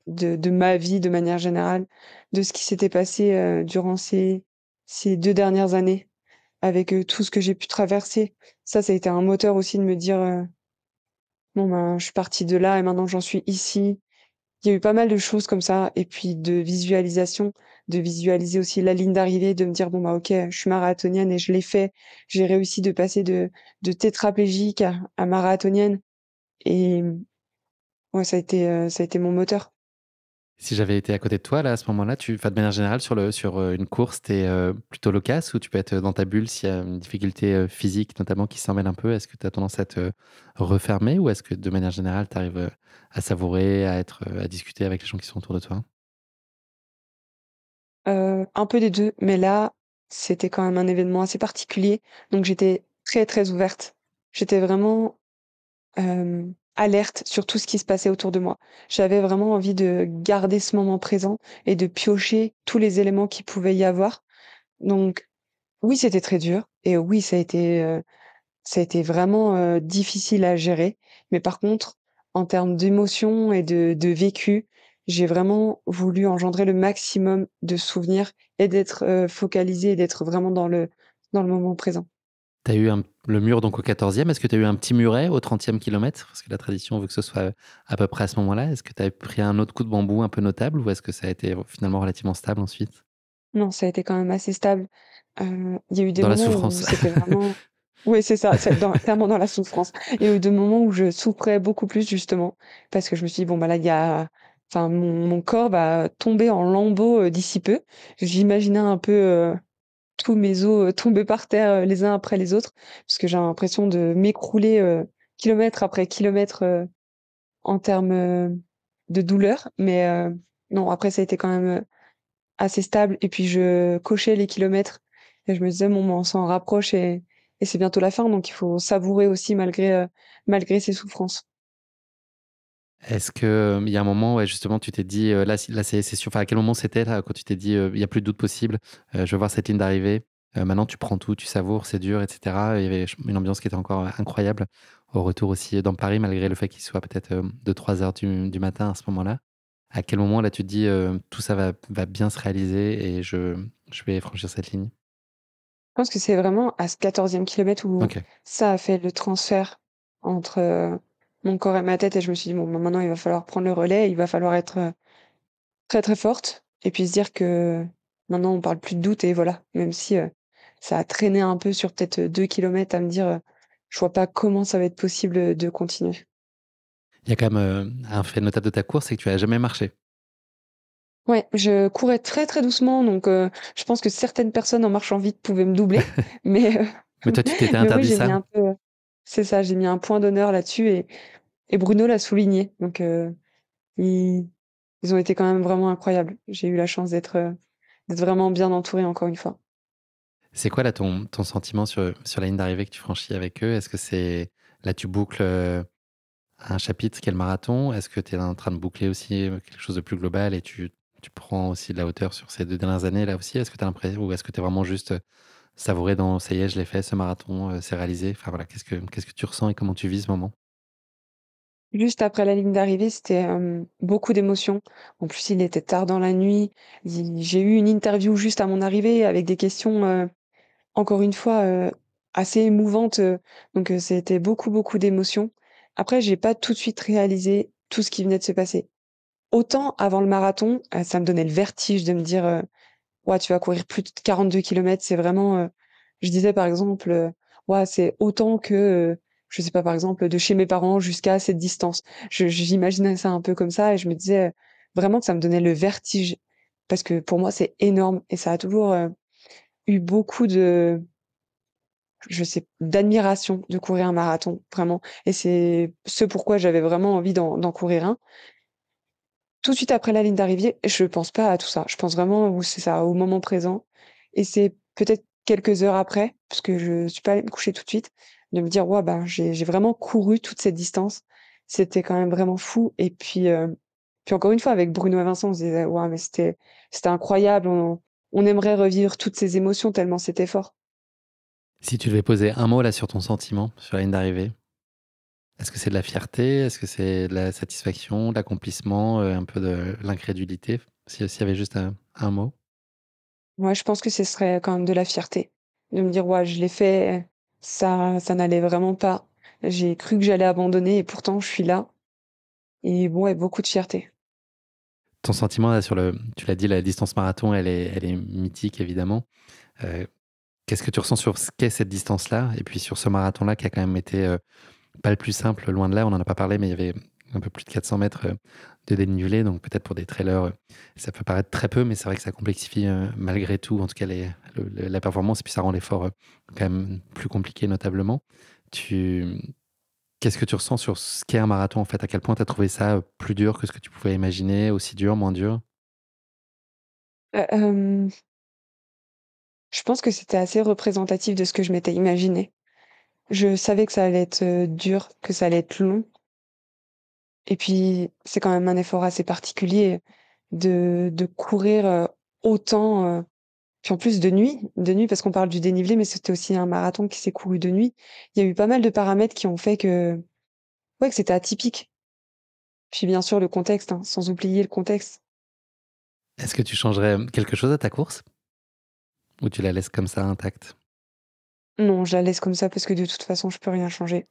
de ma vie de manière générale, de ce qui s'était passé, durant ces 2 dernières années avec, tout ce que j'ai pu traverser. Ça a été un moteur aussi de me dire, «Bon, ben, je suis partie de là et maintenant j'en suis ici». Il y a eu pas mal de choses comme ça et puis de visualisation, de visualiser aussi la ligne d'arrivée, de me dire: «Bon, bah, OK, je suis marathonienne et je l'ai fait. J'ai réussi de passer de tétraplégique à marathonienne» et ouais, ça a été mon moteur. Si j'avais été à côté de toi là, à ce moment-là, enfin de manière générale une course, tu es, plutôt loquace ou tu peux être dans ta bulle s'il y a une difficulté, physique notamment qui s'emmène un peu? Est-ce que tu as tendance à te refermer ou est-ce que de manière générale tu arrives, à savourer, à discuter avec les gens qui sont autour de toi? Un peu des 2, mais là, c'était quand même un événement assez particulier, donc j'étais très, très ouverte. J'étais vraiment, alerte sur tout ce qui se passait autour de moi. J'avais vraiment envie de garder ce moment présent et de piocher tous les éléments qu'il pouvait y avoir. Donc oui, c'était très dur et oui, ça a été vraiment, difficile à gérer. Mais par contre, en termes d'émotions et de vécu, j'ai vraiment voulu engendrer le maximum de souvenirs et d'être, focalisée et d'être vraiment dans le moment présent. Tu as eu le mur donc au 14e. Est-ce que tu as eu un petit muret au 30e kilomètre? Parce que la tradition veut que ce soit à peu près à ce moment-là. Est-ce que tu as pris un autre coup de bambou un peu notable ou est-ce que ça a été finalement relativement stable ensuite? Non, ça a été quand même assez stable. Il y a eu des Dans la moments où souffrance. c'était vraiment oui, c'est ça, c'est clairement dans la souffrance. Il y a eu des moments où je souffrais beaucoup plus justement, parce que je me suis dit: «Bon, bah, là, il y a enfin, mon corps va tomber en lambeaux, d'ici peu». J'imaginais un peu, tous mes os, tomber par terre, les uns après les autres, parce que j'ai l'impression de m'écrouler, kilomètre après kilomètre, en termes, de douleur. Mais, non, après ça a été quand même, assez stable et puis je cochais les kilomètres et je me disais: «Bon, bah, on s'en rapproche et c'est bientôt la fin», donc il faut savourer aussi malgré ses souffrances. Est-ce que, il y a un moment, ouais, justement, tu t'es dit, là, là, c'est sûr, enfin, à quel moment c'était, là, quand tu t'es dit, «Il y a plus de doute possible, je veux voir cette ligne d'arrivée, maintenant tu prends tout, tu savoures, c'est dur» et cetera. Il y avait une ambiance qui était encore incroyable au retour aussi dans Paris, malgré le fait qu'il soit peut-être, 2-3 heures du matin à ce moment-là. À quel moment, là, tu te dis, «Tout ça va bien se réaliser et je vais franchir cette ligne»? Je pense que c'est vraiment à ce 14e kilomètre où OK. ça a fait le transfert entre, mon corps et ma tête et je me suis dit: «Bon, bah, maintenant il va falloir prendre le relais, il va falloir être, très, très forte» et puis se dire que maintenant on parle plus de doute et voilà. Même si, ça a traîné un peu sur peut-être, 2 kilomètres à me dire, «Je vois pas comment ça va être possible, de continuer». Il y a quand même, un fait notable de ta course, c'est que tu as jamais marché. Ouais, je courais très, très doucement donc je pense que certaines personnes en marchant vite pouvaient me doubler mais Mais toi, tu t'étais mais oui, interdit j'ai mis ça? un peu, c'est ça, j'ai mis un point d'honneur là-dessus et Bruno l'a souligné donc ils ils ont été quand même vraiment incroyables. J'ai eu la chance d'être vraiment bien entourée encore une fois. C'est quoi là ton sentiment sur la ligne d'arrivée que tu franchis avec eux? Est-ce que c'est là tu boucles, un chapitre qui est le marathon? Est-ce que tu es en train de boucler aussi, quelque chose de plus global et tu prends aussi de la hauteur sur ces 2 dernières années là aussi? Est-ce que tu as l'impression ou est-ce que tu es vraiment juste, savouré dans: «Ça y est, je l'ai fait ce marathon, c'est réalisé»? Enfin voilà, qu'est-ce que tu ressens et comment tu vis ce moment? Juste après la ligne d'arrivée, c'était, beaucoup d'émotions. En plus, il était tard dans la nuit. J'ai eu une interview juste à mon arrivée avec des questions, encore une fois, assez émouvante, donc c'était beaucoup, beaucoup d'émotions. Après, j'ai pas tout de suite réalisé tout ce qui venait de se passer. Autant avant le marathon, ça me donnait le vertige de me dire, «Ouais, tu vas courir plus de 42 kilomètres». C'est vraiment, je disais par exemple, «Ouais, c'est autant que, je sais pas, par exemple, de chez mes parents jusqu'à cette distance». J'imaginais ça un peu comme ça et je me disais, vraiment que ça me donnait le vertige parce que pour moi, c'est énorme et ça a toujours, eu beaucoup de d'admiration de courir un marathon, vraiment et c'est ce pourquoi j'avais vraiment envie d'en courir un. Tout de suite après la ligne d'arrivée, je pense pas à tout ça. Je pense vraiment où c'est ça, au moment présent et c'est peut-être quelques heures après, parce que je suis pas allée me coucher tout de suite, de me dire: «Ouais, ben, j'ai vraiment couru toute cette distance». C'était quand même vraiment fou et puis encore une fois avec Bruno et Vincent, on se disait: «Waouh, mais c'était incroyable, on aimerait revivre toutes ces émotions tellement c'était fort». Si tu devais poser un mot là sur ton sentiment, sur la ligne d'arrivée, est-ce que c'est de la fierté? Est-ce que c'est de la satisfaction, de l'accomplissement, un peu de l'incrédulité? S'il y avait juste un mot? Ouais, je pense que ce serait quand même de la fierté, de me dire: «Ouais, je l'ai fait, ça n'allait vraiment pas. J'ai cru que j'allais abandonner et pourtant je suis là» et bon, ouais, beaucoup de fierté. Ton sentiment là sur tu l'as dit, la distance marathon, elle est mythique évidemment. Heu, Qu'est-ce que tu ressens sur ce qu'est cette distance-là? Et puis sur ce marathon-là qui a quand même été, pas le plus simple, loin de là, on en a pas parlé, mais il y avait un peu plus de 400 mètres de dénivelé, donc peut-être pour des trailers, ça peut paraître très peu, mais c'est vrai que ça complexifie, malgré tout, en tout cas la performance et puis ça rend l'effort, quand même plus compliqué notablement. Tu Qu'est-ce que tu ressens sur ce qu'est un marathon, en fait? À quel point tu as trouvé ça, plus dur que ce que tu pouvais imaginer, aussi dur, moins dur? Hem, je pense que c'était assez représentatif de ce que je m'étais imaginé. Je savais que ça allait être, dur, que ça allait être long et puis c'est quand même un effort assez particulier de courir, autant, puis en plus de nuit parce qu'on parle du dénivelé, mais c'était aussi un marathon qui s'est couru de nuit. Il y a eu pas mal de paramètres qui ont fait que, ouais, que c'était atypique. Puis bien sûr le contexte, hein, sans oublier le contexte. Est-ce que tu changerais, quelque chose à ta course? Ou tu la laisses comme ça intacte? Non, je la laisse comme ça parce que de toute façon, je peux rien changer.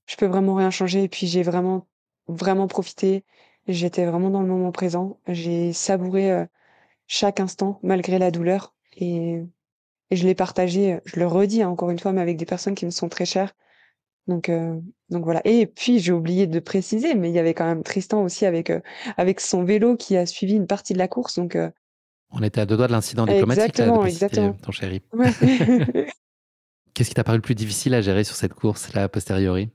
Je peux vraiment rien changer et puis j'ai vraiment, vraiment profité. J'étais vraiment dans le moment présent. J'ai savouré, chaque instant malgré la douleur et je l'ai partagé, je le redis, hein, encore une fois, mais avec des personnes qui me sont très chères. Donc heu, donc voilà et puis j'ai oublié de préciser, mais il y avait quand même Tristan aussi avec son vélo qui a suivi une partie de la course On était à 2 doigts de l'incident diplomatique là, de exactement, pas citer, exactement. ton chéri. Ouais. Qu'est-ce qui t'a paru le plus difficile à gérer sur cette course là, a posteriori?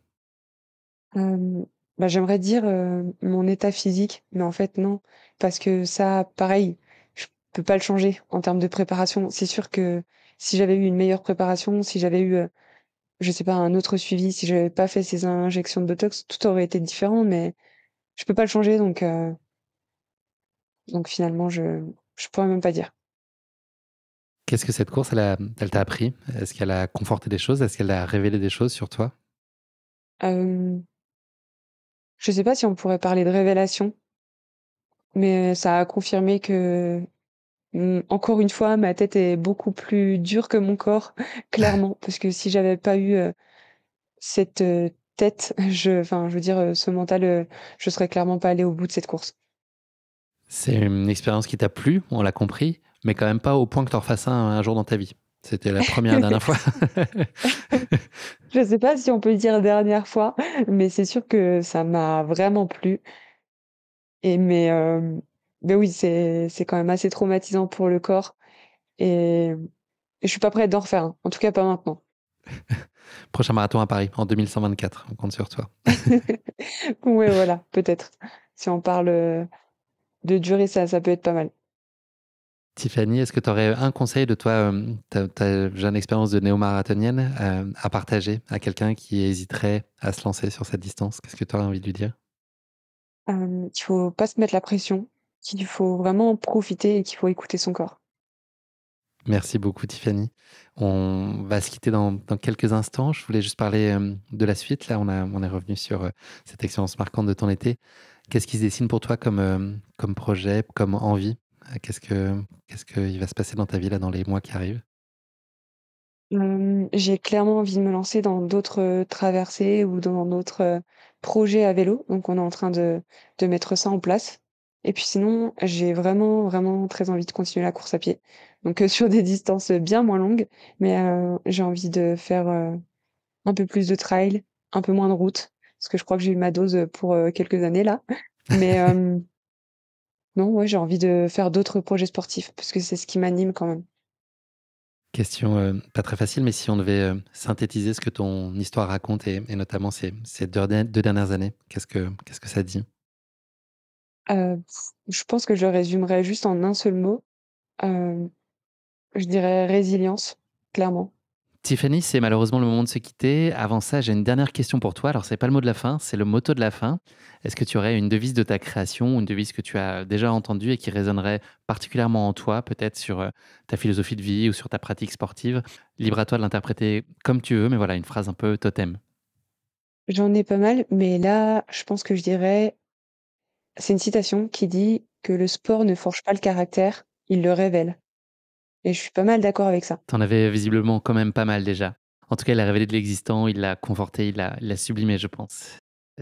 Hem, Bah, j'aimerais dire, mon état physique, mais en fait non, parce que ça, pareil, je peux pas le changer en termes de préparation. C'est sûr que si j'avais eu une meilleure préparation, si j'avais eu, je sais pas, un autre suivi, si j'avais pas fait ces injections de botox, tout aurait été différent, mais je peux pas le changer donc finalement je pourrais même pas dire. Qu'est-ce que cette course elle t'a appris? Est-ce qu'elle a conforté des choses? Est-ce qu'elle a révélé des choses sur toi? Hem, je sais pas si on pourrait parler de révélation, mais ça a confirmé que, encore une fois, ma tête est beaucoup plus dure que mon corps, clairement. Parce que si j'avais pas eu, cette, tête, je veux dire, ce mental, je serais clairement pas allée au bout de cette course. C'est une expérience qui t'a plu, on l'a compris, mais quand même pas au point que tu en refasses un jour dans ta vie. C'était la première et dernière fois? Je sais pas si on peut dire dernière fois, mais c'est sûr que ça m'a vraiment plu et mais oui, c'est quand même assez traumatisant pour le corps et je suis pas prête d'en refaire un, en tout cas pas maintenant. Prochain marathon à Paris en 2124, on compte sur toi. Ouais, voilà, peut-être. Si on parle, de durée, ça peut être pas mal. Tiffany, est-ce que tu aurais un conseil de toi, ta jeune expérience de néo-marathonienne, à partager à quelqu'un qui hésiterait à se lancer sur cette distance? Qu'est-ce que tu aurais envie de lui dire? Qu'il faut pas se mettre la pression, qu'il faut vraiment profiter et qu'il faut écouter son corps. Merci beaucoup Tiffany. On va se quitter dans quelques instants. Je voulais juste parler, de la suite. Là, on est revenu sur, cette expérience marquante de ton été. Qu'est-ce qui se dessine pour toi comme projet, comme envie? Qu'est-ce qu'il va se passer dans ta vie là, dans les mois qui arrivent? J'ai clairement envie de me lancer dans d'autres, traversées ou dans d'autres, projets à vélo, donc on est en train de mettre ça en place et puis sinon, j'ai vraiment, vraiment très envie de continuer la course à pied, donc sur des distances, bien moins longues, mais j'ai envie de faire, un peu plus de trail, un peu moins de route, parce que je crois que j'ai eu ma dose, pour, quelques années là, mais non, ouais, j'ai envie de faire d'autres projets sportifs parce que c'est ce qui m'anime quand même. Question, pas très facile, mais si on devait, synthétiser ce que ton histoire raconte et notamment ces 2 dernières années, qu'est-ce que ça dit? Heu, je pense que je le résumerais juste en un seul mot, hem, je dirais résilience, clairement. Tiffany, c'est malheureusement le moment de se quitter. Avant ça, j'ai une dernière question pour toi. Alors, c'est pas le mot de la fin, c'est le motto de la fin. Est-ce que tu aurais une devise de ta création, une devise que tu as déjà entendue et qui résonnerait particulièrement en toi, peut-être sur ta philosophie de vie ou sur ta pratique sportive? Libre à toi de l'interpréter comme tu veux, mais voilà, une phrase un peu totem. J'en ai pas mal, mais là, je pense que je dirais c'est une citation qui dit que: «Le sport ne forge pas le caractère, il le révèle» et je suis pas mal d'accord avec ça. T'en avais visiblement quand même pas mal déjà. En tout cas, il a révélé de l'existant, il l'a conforté, il l'a sublimé, je pense.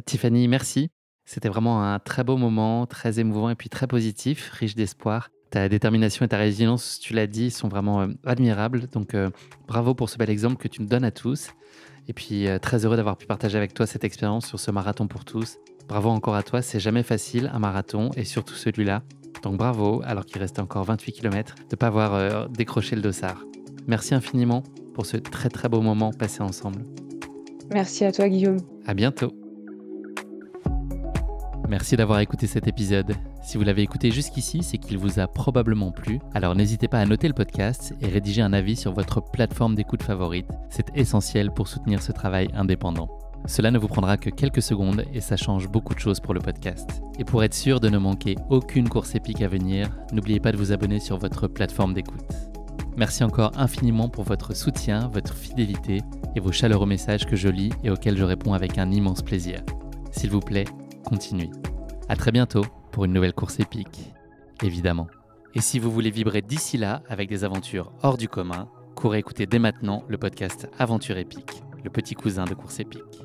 Tiffany, merci. C'était vraiment un très beau moment, très émouvant et puis très positif, riche d'espoir. Ta détermination et ta résilience, tu l'as dit, sont vraiment admirables. Donc, bravo pour ce bel exemple que tu nous donnes à tous. Et puis, très heureux d'avoir pu partager avec toi cette expérience sur ce marathon pour tous. Bravo encore à toi, c'est jamais facile un marathon et surtout celui-là. Donc bravo, alors qu'il restait encore 28 kilomètres, de ne pas avoir décroché le dossard. Merci infiniment pour ce très très beau moment passé ensemble. Merci à toi, Guillaume. À bientôt. Merci d'avoir écouté cet épisode. Si vous l'avez écouté jusqu'ici, c'est qu'il vous a probablement plu. Alors n'hésitez pas à noter le podcast et rédiger un avis sur votre plateforme d'écoute favorite. C'est essentiel pour soutenir ce travail indépendant. Cela ne vous prendra que quelques secondes et ça change beaucoup de choses pour le podcast. Et pour être sûr de ne manquer aucune course épique à venir, n'oubliez pas de vous abonner sur votre plateforme d'écoute. Merci encore infiniment pour votre soutien, votre fidélité et vos chaleureux messages que je lis et auxquels je réponds avec un immense plaisir. S'il vous plaît, continuez. À très bientôt pour une nouvelle course épique, évidemment. Et si vous voulez vibrer d'ici là avec des aventures hors du commun, courez écouter dès maintenant le podcast Aventure épique, le petit cousin de Course épique.